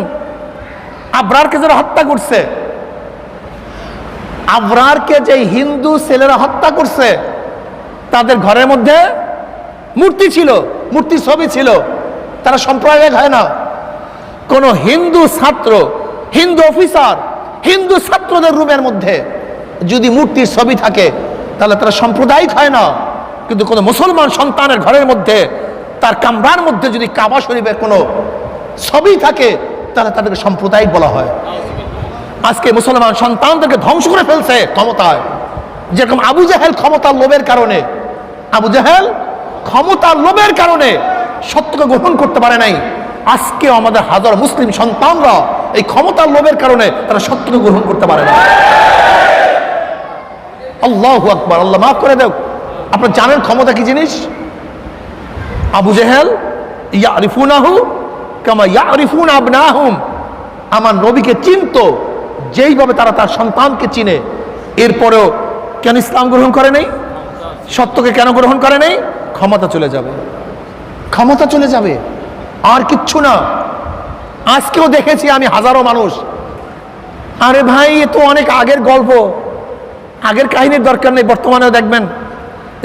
আবরারকে যারা হত্যা করছে, আবরারকে যে হিন্দু ছেলেরা হত্যা করছে, তাদের ঘরের মধ্যে মূর্তি ছিল, মূর্তির ছবি ছিল। তারা সম্প্রদায় হয় না। কোন হিন্দু ছাত্র, হিন্দু অফিসার, হিন্দু ছাত্রদের রুমের মধ্যে যদি মূর্তির ছবি থাকে তাহলে তারা সাম্প্রদায়িক হয় না। কিন্তু কোনো মুসলমান সন্তানের ঘরের মধ্যে, তার কামরার মধ্যে যদি কাবা শরীফের কোনো ছবি থাকে তাহলে তাদেরকে সাম্প্রদায়িক বলা হয়। আজকে মুসলমান সন্তানদেরকে ধ্বংস করে ফেলছে ক্ষমতায়। যেরকম আবু জাহেল ক্ষমতার লোভের কারণে, আবু জাহেল ক্ষমতার লোভের কারণে সত্যকে গ্রহণ করতে পারে নাই। আজকে আমাদের হাজার মুসলিম সন্তানরা এই ক্ষমতার লোভের কারণে তারা সত্যকে গ্রহণ করতে পারে না। আল্লাহু আকবার, আল্লাহ মাফ করে দেও। আপনারা জানেন ক্ষমতা কি জিনিস? আবু জাহেল ইয়ারিফুনাহু কামা ইয়ারিফুন আবনাহুম, আমার নবীকে চিনতো যেইভাবে তারা তার সন্তানকে চিনে। এরপরেও কেন ইসলাম গ্রহণ করে নাই? সত্যকে কেন গ্রহণ করে নাই? ক্ষমতা চলে যাবে, ক্ষমতা চলে যাবে, আর কিচ্ছু না। আজকেও দেখেছি আমি হাজারো মানুষ, আরে ভাই এ তো অনেক আগের গল্প, আগের কাহিনীর দরকার নেই। বর্তমানেও দেখবেন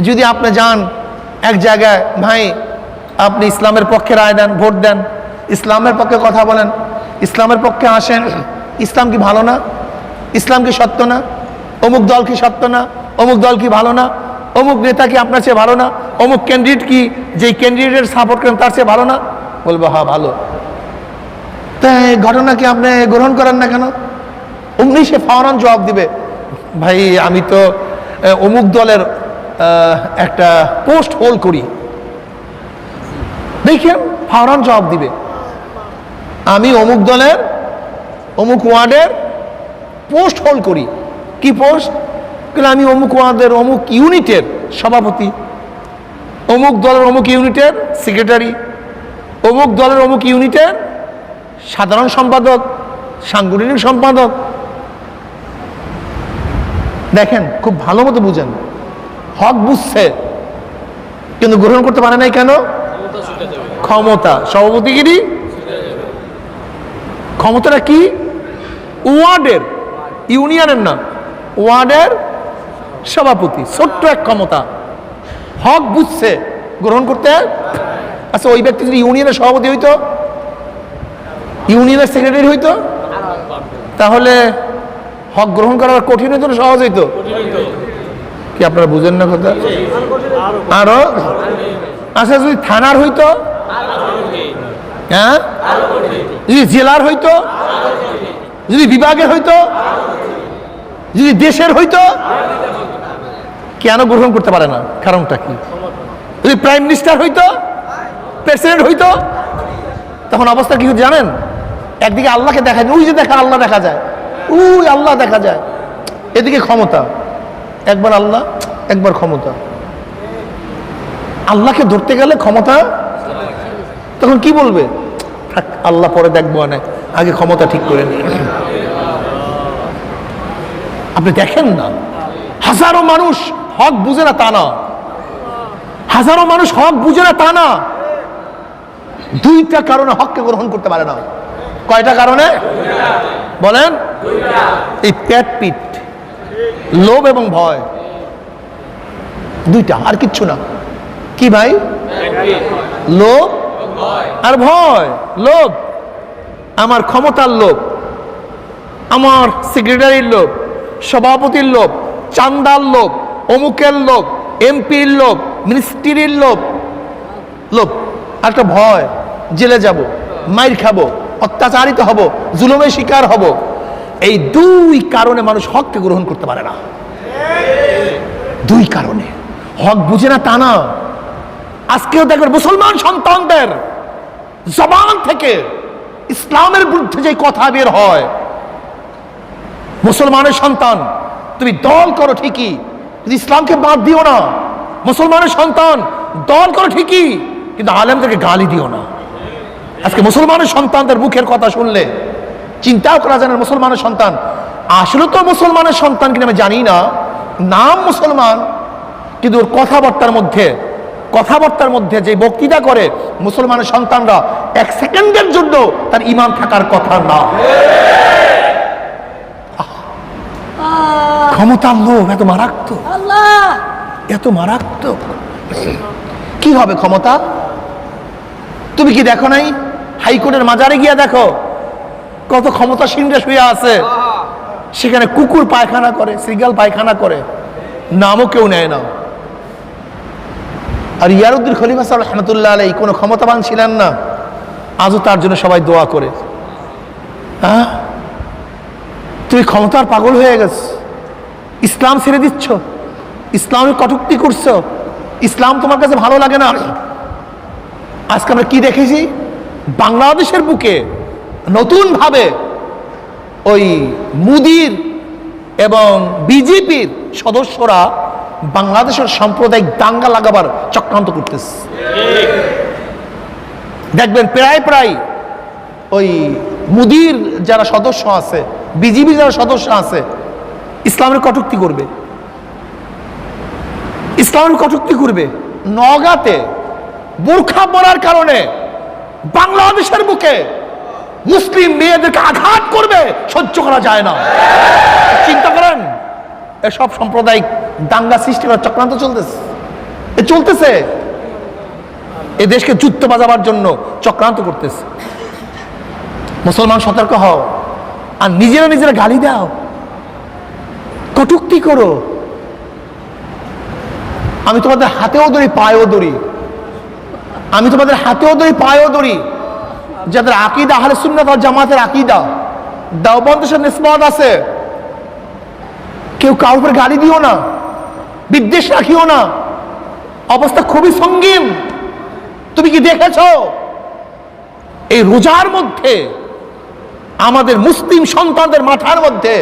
যদি আপনি যান এক জায়গায়, ভাই আপনি ইসলামের পক্ষে রায় দেন, ভোট দেন, ইসলামের পক্ষে কথা বলেন, ইসলামের পক্ষে আসেন, ইসলাম কি ভালো না? ইসলাম কি সত্য না? অমুক দল কি সত্য না? অমুক দল কি ভালো না? অমুক নেতা কি আপনার চেয়ে ভালো না? অমুক ক্যান্ডিডেট কি যেই ক্যান্ডিডেটের সাপোর্ট করেন তার চেয়ে ভালো না? বলবো হ্যাঁ ভালো। তাই ঘটনা কি আপনি গ্রহণ করেন না কেন? অমনি সে ফাওরান জবাব দিবে, ভাই আমি তো অমুক দলের একটা পোস্ট হোল্ড করি। দেখেন ফাওরান জবাব দিবে, আমি অমুক দলের অমুক ওয়ার্ডের পোস্ট হোল্ড করি। কি পোস্ট? আমি অমুক ওয়ার্ডের অমুক ইউনিটের সভাপতি, অমুক দলের অমুক ইউনিটের সেক্রেটারি, অমুক দলের অমুক ইউনিটের সাধারণ সম্পাদক, সাংগঠনিক সম্পাদক। দেখেন খুব ভালো মতো বুঝেন, হক বুঝছে কিন্তু গ্রহণ করতে পারে নাই কেন? ক্ষমতা। সভাপতিগিরি ক্ষমতাটা কি? ওয়ার্ডের, ইউনিয়নের না, ওয়ার্ডের সভাপতি, ছোট্ট এক ক্ষমতা। হক বুঝছে, গ্রহণ করতে। আচ্ছা ওই ব্যক্তি যদি ইউনিয়নের সভাপতি হইতো, ইউনিয়নের সেক্রেটারি হইতো, তাহলে হক গ্রহণ করা কঠিন হইতো না সহজ হইতো? কি আপনারা বুঝেন না কথা? আরো। আচ্ছা যদি থানার হইতো, হ্যাঁ, যদি জেলার হইতো, যদি বিভাগের হইতো, যদি দেশের হইতো, কেন গ্রহণ করতে পারে না? কারণটা কি? যদি প্রাইম মিনিস্টার হইতো, প্রেসিডেন্ট হইতো, তখন অবস্থা কি হতো জানেন? একদিকে আল্লাহকে দেখা যায়, ওই যে দেখা আল্লাহ দেখা যায়, ওই আল্লাহ দেখা যায়, এদিকে ক্ষমতা, একবার আল্লাহ একবার ক্ষমতা। আল্লাহকে ধরতে গেলে ক্ষমতা, তখন কি বলবে? আল্লাহ পরে দেখবো, না আগে ক্ষমতা ঠিক করে নিয়ে। আপনি দেখেন না, হাজারো মানুষ হক বুঝে না তা না, হাজারো মানুষ হক বুঝে না তা না, দুইটা কারণে হককে গ্রহণ করতে পারে না। কয়টা কারণে বলেন? এই পেট পিট, লোভ এবং ভয়, দুইটা, আর কিচ্ছু না। কি ভাই? লোভ আর ভয়। লোভ, আমার ক্ষমতার লোভ, আমার সেক্রেটারির লোভ, সভাপতির লোভ, চান্দার লোভ, অমুকের লোভ, এমপির লোভ, মিনিস্ট্রির লোভ। লোভ আর একটা ভয়, জেলে যাব, মাইর খাবো, অত্যাচারিত হব, জুলুমের শিকার হব। এই দুই কারণে মানুষ হককে গ্রহণ করতে পারে না। দুই কারণে হক বুঝে না তা না। আজকেও দেখবেন মুসলমান সন্তানদের জবান থেকে ইসলামের বিরুদ্ধে যে কথা বের হয়, মুসলমানের সন্তান তুমি দল করো ঠিকই, কিন্তু ইসলামকে বাদ দিও না। মুসলমানের সন্তান দল করো ঠিকই, কিন্তু আলেমদেরকে গালি দিও না। আজকে মুসলমানের সন্তানদের মুখের কথা শুনলে চিন্তাও করা যায় না, মুসলমানের সন্তান আসলে তো মুসলমানের সন্তান কিনা আমি জানি না, নাম মুসলমান, কিন্তু ওর কথাবার্তার মধ্যে যে বক্তৃতা করে মুসলমানের সন্তানরা এক সেকেন্ডের জন্য তার ঈমান থাকার কথা না। ক্ষমতার লোভ এত মারাত্মক, এত মারাত্মক। কি হবে ক্ষমতা? তুমি কি দেখো নাই হাইকোর্টের মাজারে গিয়া দেখো কত ক্ষমতাসীনরা শুয়ে আছে, সেখানে কুকুর পায়খানা করে, সিগাল পায়খানা করে, নামও কেউ নেয় না। আর ইয়ারউদ্দিন খলিফা সাহেব রহমতুল্লাহ আলাইহি কোনো ক্ষমতাবান ছিলেন না, আজও তার জন্য সবাই দোয়া করে। হ্যাঁ, তুমি ক্ষমতার পাগল হয়ে গেছো, ইসলাম ছেড়ে দিচ্ছ, ইসলামের কটূক্তি করছো, ইসলাম তোমার কাছে ভালো লাগে না। আজকে আমরা কি দেখেছি? বাংলাদেশের বুকে নতুন ভাবে ওই মুদির এবং বিজেপির সদস্যরা বাংলাদেশের সাম্প্রদায়িক দাঙ্গা লাগাবার চক্রান্ত করতেছে। দেখবেন প্রায় ওই মুদির যারা সদস্য আছে, বিজেপি যারা সদস্য আছে, ইসলামের কটূক্তি করবে, ইসলামের কটূক্তি করবে। নওগাঁতে বোরখা পরার কারণে বাংলাদেশের বুকে মুসলিম মেয়েদেরকে আঘাত করবে, সহ্য করা যায় না। চিন্তা করেন, এসব সাম্প্রদায়িক দাঙ্গা সৃষ্টি করার চক্রান্ত চলতেছে, এ দেশকে যুদ্ধ বাজাবার জন্য চক্রান্ত করতেছে। মুসলমান সতর্ক হও, আর নিজেরা গালি দাও, কটূক্তি করো। আমি তোমাদের হাতেও ধরি, পায়েও ধরি, আমি তোমাদের হাতেও ধরি, পায়েও ধরি। যাদের আকীদা আহলে সুন্নাত ওয়াল জামাতের আকীদা, দেওবন্দের সাথে নিসবত আছে, কেউ কারোর উপর গালি দিও না, বিদ্বেষ রাখিও না। অবস্থা খুবই সঙ্গীন। তুমি কি দেখেছো এই রোজার মধ্যে আমাদের মুসলিম সন্তানদের মাথার মধ্যে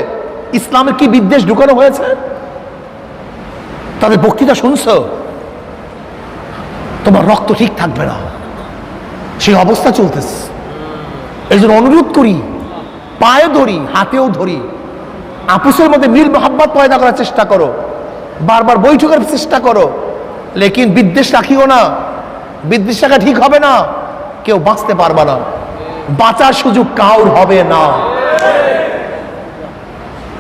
ইসলামের কি বিদ্বেষ ঢুকানো হয়েছে? তাদের বক্তৃতা শুনছো, তোমার রক্ত ঠিক থাকবে না, সেই অবস্থা চলতেছে। এই জন্য অনুরোধ করি, পায়ে ধরি, হাতেও ধরি, আপুসের মধ্যে মিল মোহাব্বত পয়দা করার চেষ্টা করো, বারবার বৈঠকের চেষ্টা করো, লেকিন বিদ্বেষ রাখিও না। বিদ্বেষ রাখা ঠিক হবে না, কেউ বাঁচতে পারবে না, বাঁচার সুযোগ কাউর হবে না।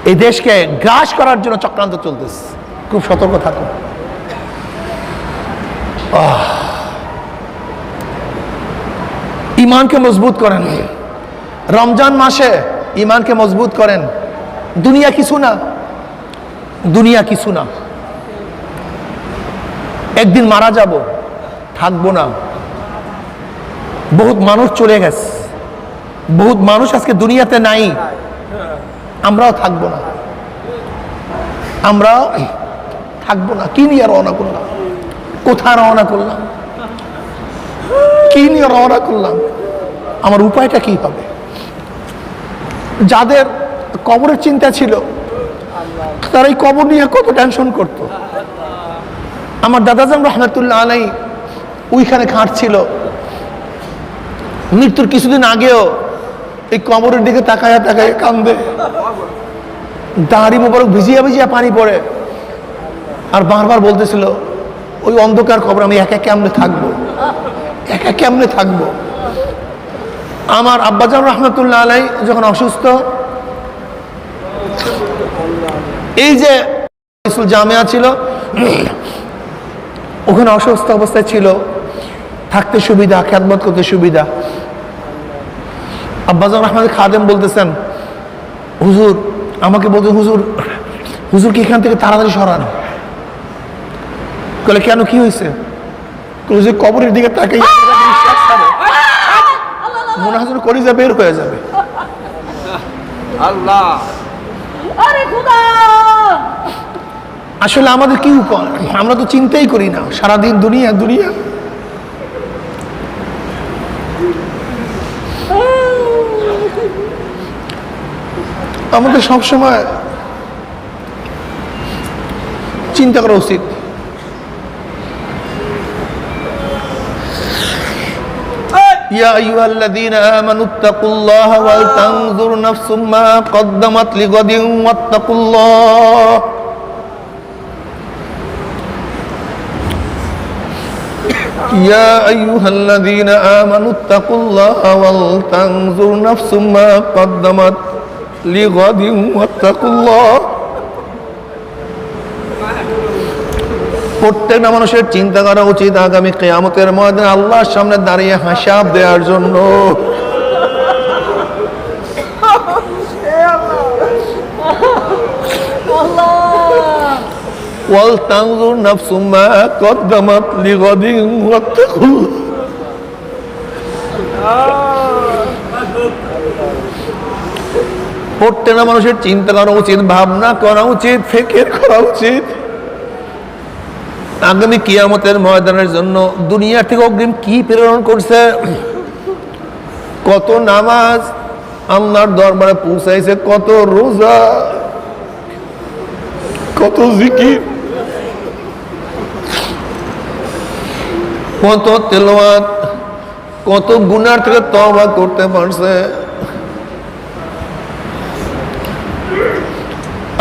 এই দেশকে গ্রাস করার জন্য চক্রান্ত চলতেছে, খুব সতর্ক থাকো। ইমানকে মজবুত করেন, রমজান মাসে ইমানকে মজবুত করেন। দুনিয়া কিছু না, দুনিয়া কিছু না, একদিন মারা যাব, থাকবো না। বহুত মানুষ চলে গেছে, বহুত মানুষ আজকে দুনিয়াতে নাই, আমরাও থাকবো না, আমরাও থাকবো না। কি নিয়ে রওনা করলাম? কোথায় রওনা করলাম? কি নিয়ে রওনা করলাম? আমার উপায়টা কি হবে? যাদের কবরের চিন্তা ছিল তারা এই কবর নিয়ে কত টেনশন করত। আমার দাদাজান রহমতুল্লাহ আলাই ওইখানে খাটছিল, মৃত্যুর কিছুদিন আগেও এই কবরের দিকে তাকায়া তাকায় কান্দে, দাড়ি মোবারক ভিজিয়া ভিজিয়া পানি পড়ে, আর বারবার বলতেছিল ওই অন্ধকার কবর আমি একা কেমনে থাকবো, একা কেমনে থাকবো। আমার আব্বাজান রহমতুল্লাহ আলাই যখন অসুস্থ, এই যে জামিয়া ছিল ওখানে অসুস্থ অবস্থায় ছিল, থাকতে সুবিধা, খেদমত করতে সুবিধা। আব্বাজান রহমান খাদেম বলতেছেন, হুজুর আমাকে বলতে, হুজুর হুজুর কি এখান থেকে তাড়াতাড়ি সরান। বলে কেন, কি হয়েছে? হুজুর কবরের দিকে তাকাই মনে হয় যেন কলিজা বের হয়ে যাবে। আল্লাহ, আসলে আমাদের কি উপায়? আমরা তো চিন্তাই করি না, সারাদিন দুনিয়া দুনিয়া। আমাদের সবসময় চিন্তা করা উচিত। ইয়া আইয়ুহাল্লাযীনা আমানু তাকুল্লাহা ওয়াল তানজুর নাফসুম মা কদ্দামাত লিগাদিন ওয়াত্তাকুল্লাহ। ইয়া আইয়ুহাল্লাযীনা আমানু তাকুল্লাহা ওয়াল তানজুর নাফসুম মা কদ্দামাত লিগাদিন ওয়াত্তাকুল্লাহ। প্রত্যেকটা মানুষের চিন্তা করা উচিত আগামী কিয়ামতের ময়দানে আল্লাহর সামনে দাঁড়িয়ে হিসাব দেওয়ার জন্য। ওয়াল তানজুর নাফসুম মা কদ্দামাত লিগাদিন ওয়াত্তাকুল্লাহ। প্রত্যেকটা মানুষের চিন্তা করা উচিত, ভাবনা করা উচিত, ফিকির করা উচিত আগামী কিয়ামতের ময়দানের জন্য দুনিয়া থেকে অগ্রিম কি প্রেরণ করছে, কত নামাজ আল্লাহর দরবারে পৌঁছাইছে, কত রোজা, কত জিকির, কত তেলাওয়াত, কত গুনার থেকে তওবা করতে পারছে।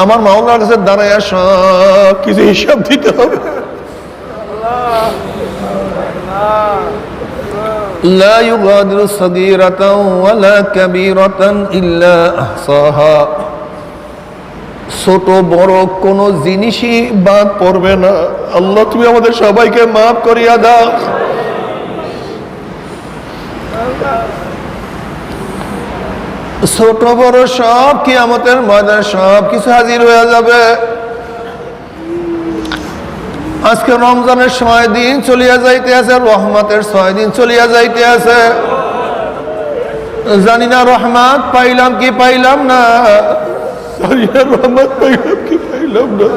আমার মাওলার কাছে দাঁড়ায় সব কিছু হিসাব দিতে হবে। লা ইউগাদিরু সাগীরাতাও ওয়ালা কাবীরাতান ইল্লা আহসাহা। ছোট বড় কোন জিনিসই বাদ পড়বে না। আল্লাহ তুমি আমাদের সবাইকে মাফ করিয়া দাও। ছোট বড় সব কিয়ামতের ময়দানে সব কিছু হাজির হয়ে যাবে। আজকে রমজানের 6 দিন চলিয়া যাইতে আছে, রহমতের 6 দিন চলিয়া যাইতে আছে। জানি না রহমত পাইলাম কি পাইলাম না, জানি না রহমত পাইলাম কি পাইলাম না।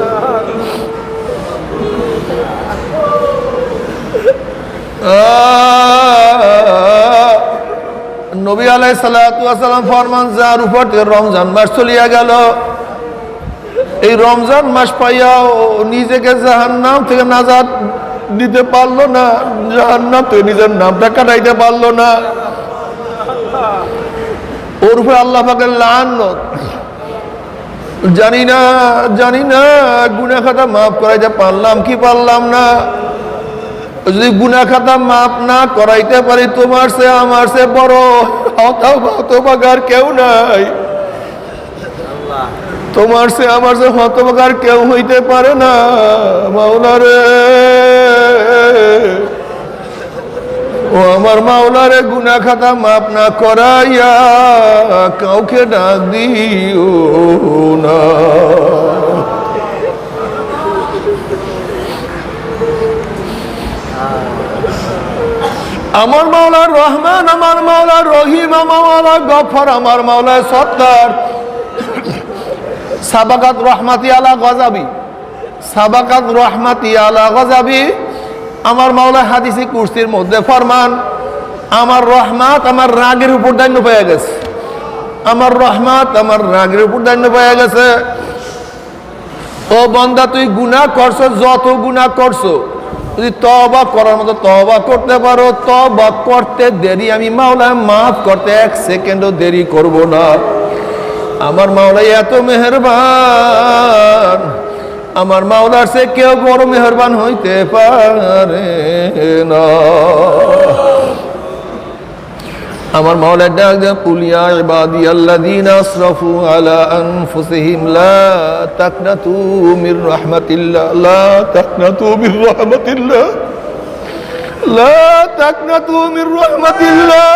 নবী আলাইহিস সালাতু ওয়াস সালাম ফরমান, যার উপর রমজান মাস চলিয়া গেল, এই রমজান মাস পাইয়াও নিজেকে জাহান্নাম থেকে নাজাত দিতে পারলো না, জাহান্নাম থেকে নিজের নামটা কাটাইতে পারলো না, ওর উপরে আল্লাহ পাকের লানত। জানি না গুনাহ খাতা মাফ করাইতে পারলাম কি পারলাম না। যদি গুনাহ খাতা মাফ না করাইতে পারি, তোমার সে আমার সে বড় হতভাগার কেউ নাই। তোমার সে আমার সে হতভাগার কেউ হইতে পারে না। মাওলা রে, ও আমার মাওলা রে, গুনাহ খাতা মাফ না করাইয়া কাউকে ডাক দিও না। আমার মাওলা রহমান, আমার মাওলা রহিম, আমার মাওলা গফফার, আমার মাওলা সত্তার। সাবাকাত রহমাতি আলা গজাবি, সাবাকাত রহমাতি আলা গজাবি। আমার মাওলা হাদিসে কুরসির মধ্যে ফরমান, আমার রহমত আমার রাগের উপর দান্য পেয়ে গেছে, আমার রহমত আমার রাগের উপর দান্য পেয়ে গেছে। ও বান্দা, তুই গুনাহ করছো, যত গুনাহ করছো, যদি তওবা করার মতো তওবা করতে পারো, তওবা করতে দেরি আমি মাওলা মাফ করতে এক সেকেন্ডও দেরি করব না। আমার মাওলা এত মেহেরবান, আমার মাওলার সে কেউ বড় মেহেরবান হইতে পারে না। আমার মাওলা ডাক দেন, কুল ইয়া ইবাদিয়াল্লাযীনা আসরাফু আলা আনফুসিহিম লা তাকনাতু মির রাহমাতিল্লাহ, লা তাকনাতু মির রাহমাতিল্লাহ, লা তাকনাতু মির রাহমাতিল্লাহ,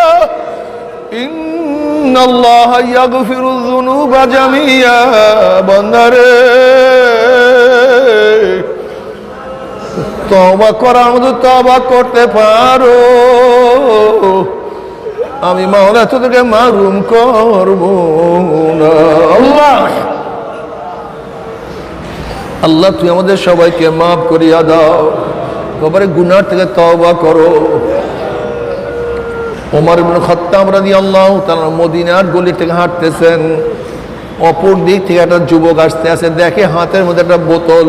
ইন্নাল্লাহা ইয়াগফিরুয যুনুবা জামিয়া। বান্দারে, তওবা করার মতো তওবা করতে পারো, আমি মাওলা তোদেরকে মারুম করব না। আল্লাহ, আল্লাহ তুই আমাদের সবাইকে মাফ করিয়া দাও, বাবারে গুনাহ থেকে তওবা করো। ওমর ইবনে খাত্তাব রাদিয়াল্লাহু তাআলা মদিনার গলি থেকে হাঁটতেছেন, অপর দিক থেকে একটা যুবক আসতে আসে, দেখে হাতের মধ্যে একটা বোতল।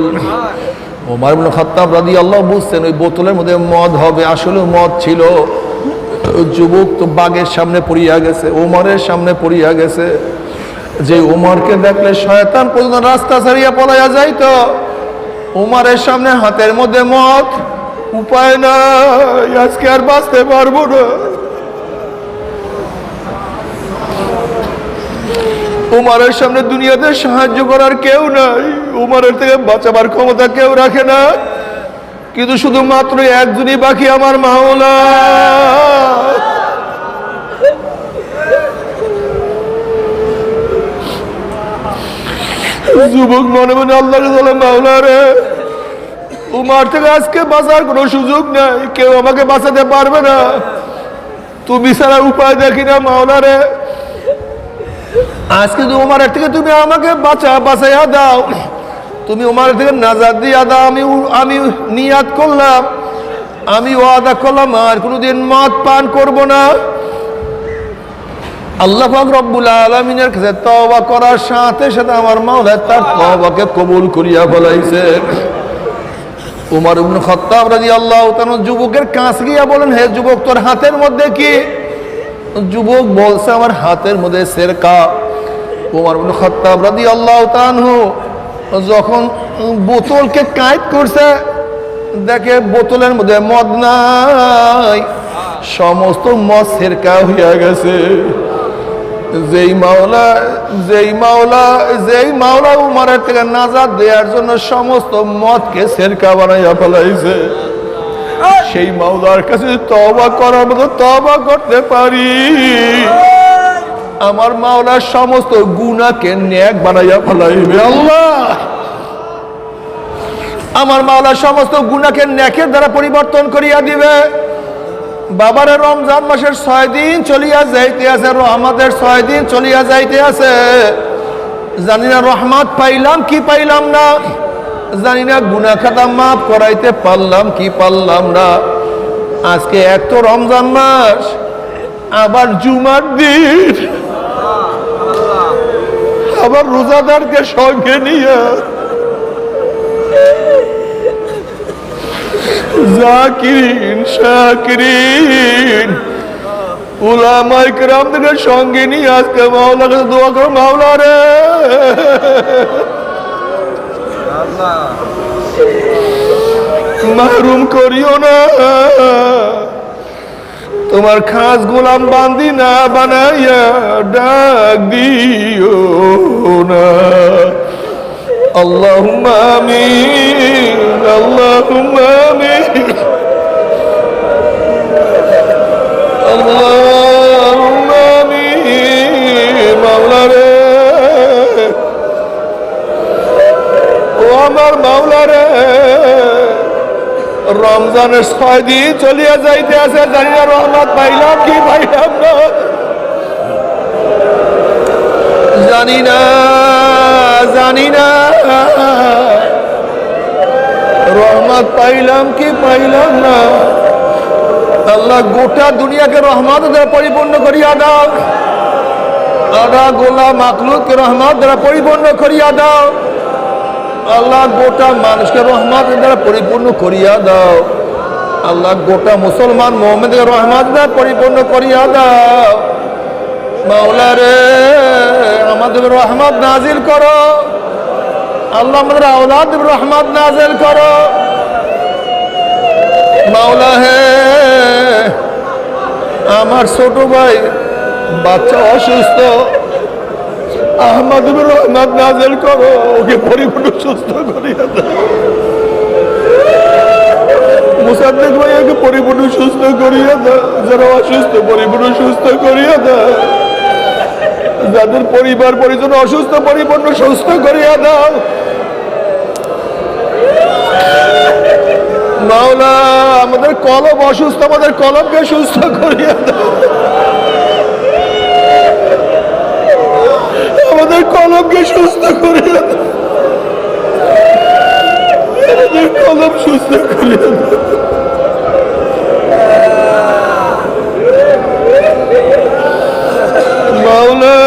ওমর ইবনে খাত্তাব রাদিয়াল্লাহু বুঝছেন ওই বোতলের মধ্যে মদ হবে, আসলে মদ ছিল। যুবক তো বাগের সামনে পড়িয়া গেছে, ওমরের সামনে পড়িয়া গেছে। যে ওমরকে দেখলে শয়তান পর্যন্ত রাস্তা ছাড়িয়া পলাইয়া যাইতো, ওমরের সামনে হাতের মধ্যে মদ, উপায় নাই, আজকে আর বাঁচতে পারবো না। ওমরের সামনে দুনিয়াতে সাহায্য করার কেউ নাই, ওমরের থেকে বাঁচাবার ক্ষমতা কেউ রাখে না, কিন্তু শুধুমাত্র একজনই বাকি, আমার মাওলা। যুবক মনে মনে আল্লাহকে বলে, মাওলা রে, উমার থেকে আজকে বাঁচার কোনো সুযোগ নাই, কেউ আমাকে বাঁচাতে পারবে না, তুমি ছাড়া উপায় দেখি না মাওলা রে। আজকে তো উমারের থেকে তুমি আমাকে বাঁচাইয়া দাও, তুমি উমারের থেকে নাজাত দিয়া দাও। আমি নিয়াত করলাম, আমি ওয়াদা করলাম আর কোনোদিন মদ পান করব না। আল্লাহ পাক রব্বুল আলামিনের কাছে তওবা করার সাথে সাথে আমার মাওলা তার তওবাকে কবুল করিয়া ফেলাইছে। উমর ইবনে খাত্তাব রাদিয়াল্লাহু তাআলা যুবকের কাছে গিয়া বলেন, হে যুবক, তোর হাতের মধ্যে কি? যুবক বলছে, আমার হাতের মধ্যে সেরকা। উমর ইবনে খাত্তাব রাদিয়াল্লাহু তাআলা যখন বোতলকে কায়েদ করছে, দেখে বোতলের মধ্যে মদ নাই, সমস্ত মদ সেরকা হইয়া গেছে। যেই মাওলা উমরের থেকে নাজাত দেওয়ার জন্য সমস্ত মদকে সেরকা বানাইয়া ফেলাইছে, সেই মাওলার কাছে তওবা করার মতো তওবা করতে পারি, আমার মাওলার সমস্ত গুনাহকে নেক বানাইয়া ফেলাইবে। আল্লাহ, আমার মাওলা সমস্ত গুনাহকে নেকের দ্বারা পরিবর্তন করিয়া দিবে। বাবার রমজান মাসের 6 দিন চলিয়া যাইতে আছে, রহমতের 6 দিন চলিয়া যাইতে আছে। জানি না রহমত পাইলাম কি পাইলাম না, জানি না গুনাহ খাতা মাফ করাইতে পারলাম কি পারলাম না। আজকে এক তো রমজান মাস, আবার জুমার দিন, আবার রোজাদারকে সঙ্গে নিয়ে জাকিরিন শাকিরিন উলামায়ে কেরামদের সঙ্গে নিয়ে আজকে মাওলার কাছে দোয়া করো, মাওলা রে, মাহরুম করিও না, তোমার খাস গোলাম বান্দি না বানাইয়া ডাক দিও না। আল্লাহুম্মা আমিন, আল্লাহুম্মা আমিন, আল্লাহুম্মা আমিন। মাওলা রে, ও আমার মাওলা রে, রমজানের 6 দিন চলিয়া যাইতে আছে, জানি না রহমত পাইলাম কি পাইলাম না, জানি না রহমত পাইলাম কি পাইলাম না। আল্লাহ গোটা দুনিয়াকে রহমত দ্বারা পরিপূর্ণ করিয়া দাও। আল্লাহ গোলা মাখলুককে রহমত দ্বারা পরিপূর্ণ করিয়া দাও। আল্লাহ গোটা মানুষকে রহমত দ্বারা পরিপূর্ণ করিয়া দাও। আল্লাহ গোটা মুসলমান মুমিনকে রহমত দ্বারা পরিপূর্ণ করিয়া দাও। মাওলা রে, আমাদের রহমত নাজিল করো। আল্লাহ আমাদের আওলাদ রহমত নাজিল করো। মাওলা হে, আমার ছোট ভাই বাচ্চা অসুস্থ, আহমদ রহমত নাজিল করো, ওকে পরিপূর্ণ সুস্থ করিয়া দাও। মুসাদ্দিক ভাইয়াকে পরিপূর্ণ সুস্থ করিয়া দাও। যারা অসুস্থ পরিপূর্ণ সুস্থ করিয়া দাও। যাদের পরিবার পরিজন অসুস্থ পরিপূর্ণ সুস্থ করিয়া দাও। মাওলা, আমাদের কলব অসুস্থ, আমাদের কলবকে সুস্থ করিয়া দাও। আমাদের কলবকে সুস্থ করিয়া দাও। আমাদের কলব সুস্থ করিয়া দাও। মাওলা,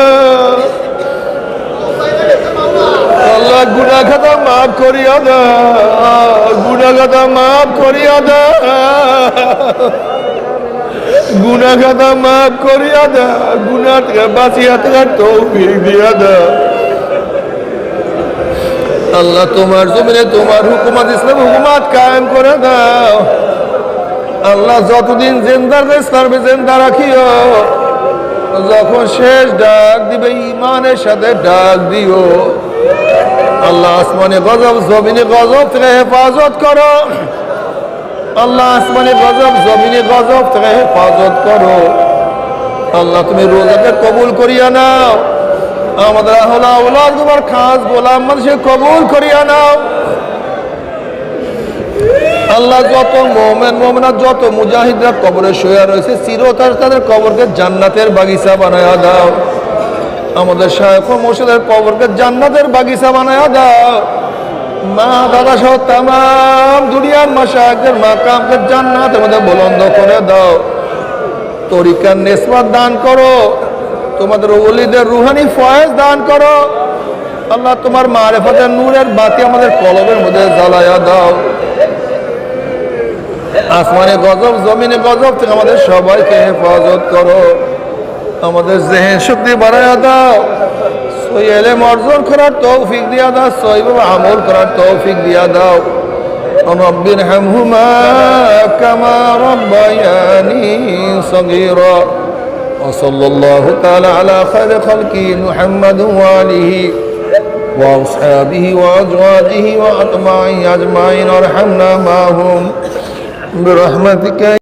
আল্লাহ গুনাহ খাতা মাফ করিয়া দাও। গুনাহ খাতা মাফ করিয়া দাও। গুনাহ খাতা মাফ করিয়া দাও। গুনাহ থেকে বাঁচিয়া থাকার তৌফিক দিয়া দাও। আল্লাহ তোমার জমিনে তোমার হুকুমত, ইসলাম হুকুমত কায়েম করে দাও। আল্লাহ যতদিন জিন্দা ইসলামে জিন্দা রাখিও। যখন শেষ ডাক দিবে ঈমানের সাথে ডাক দিও। আল্লাহ আসমানে গজব জমিনে গজব থেকে হেফাজত করো। আল্লাহ আসমানে গজব জমিনে গজব থেকে হেফাজত করো। আল্লাহ তুমি রোজাকে কবুল করিয়া নাও। আমাদের আওলাদ তোমার খাস গোলাম মানুষকে কবুল করিয়া নাও। আল্লাহ যত মুমিন মুমিনাত, যত মুজাহিদরা কবরে শুয়ে রয়েছে, চিরতরে তাদের কবরকে জান্নাতের বাগিচা বানায়া দাও। আমাদের শায়খ ও মুর্শিদের কবরকে জান্নাতের বাগিচা বানায়া দাও। মা দাদা সহ তামাম দুনিয়ার মাশায়েখদের মাকামকে জান্নাতের মধ্যে বুলন্দ করে দাও। তরিকার নিসবত দান করো। তোমাদের ওলিদের রুহানি ফয়েজ দান করো। আল্লাহ তোমার মারিফতের নূরের বাতি আমাদের কলবের মধ্যে জ্বালায়া দাও। আসমানে গজব জমিনে গজব থেকে আমাদের সবাইকে হেফাজত করো। আমাদের জেহেন শক্তি বাড়াইয়া দাও। সহি ইলম অর্জন করার তৌফিক দিয়া দাও। সহিভাবে আমল করার তৌফিক দিয়া দাও। রব্বিরহামহুমা কামা রাব্বায়ানি সগীরা। ওয়া সাল্লাল্লাহু তাআলা আলা খায়রি খালকি মুহাম্মাদ ওয়া আলিহি ওয়া আসহাবিহি ওয়া আজওয়াজিহি ওয়া আতবাইহি আজমাইন। আরহামনা মাহুম برحمتك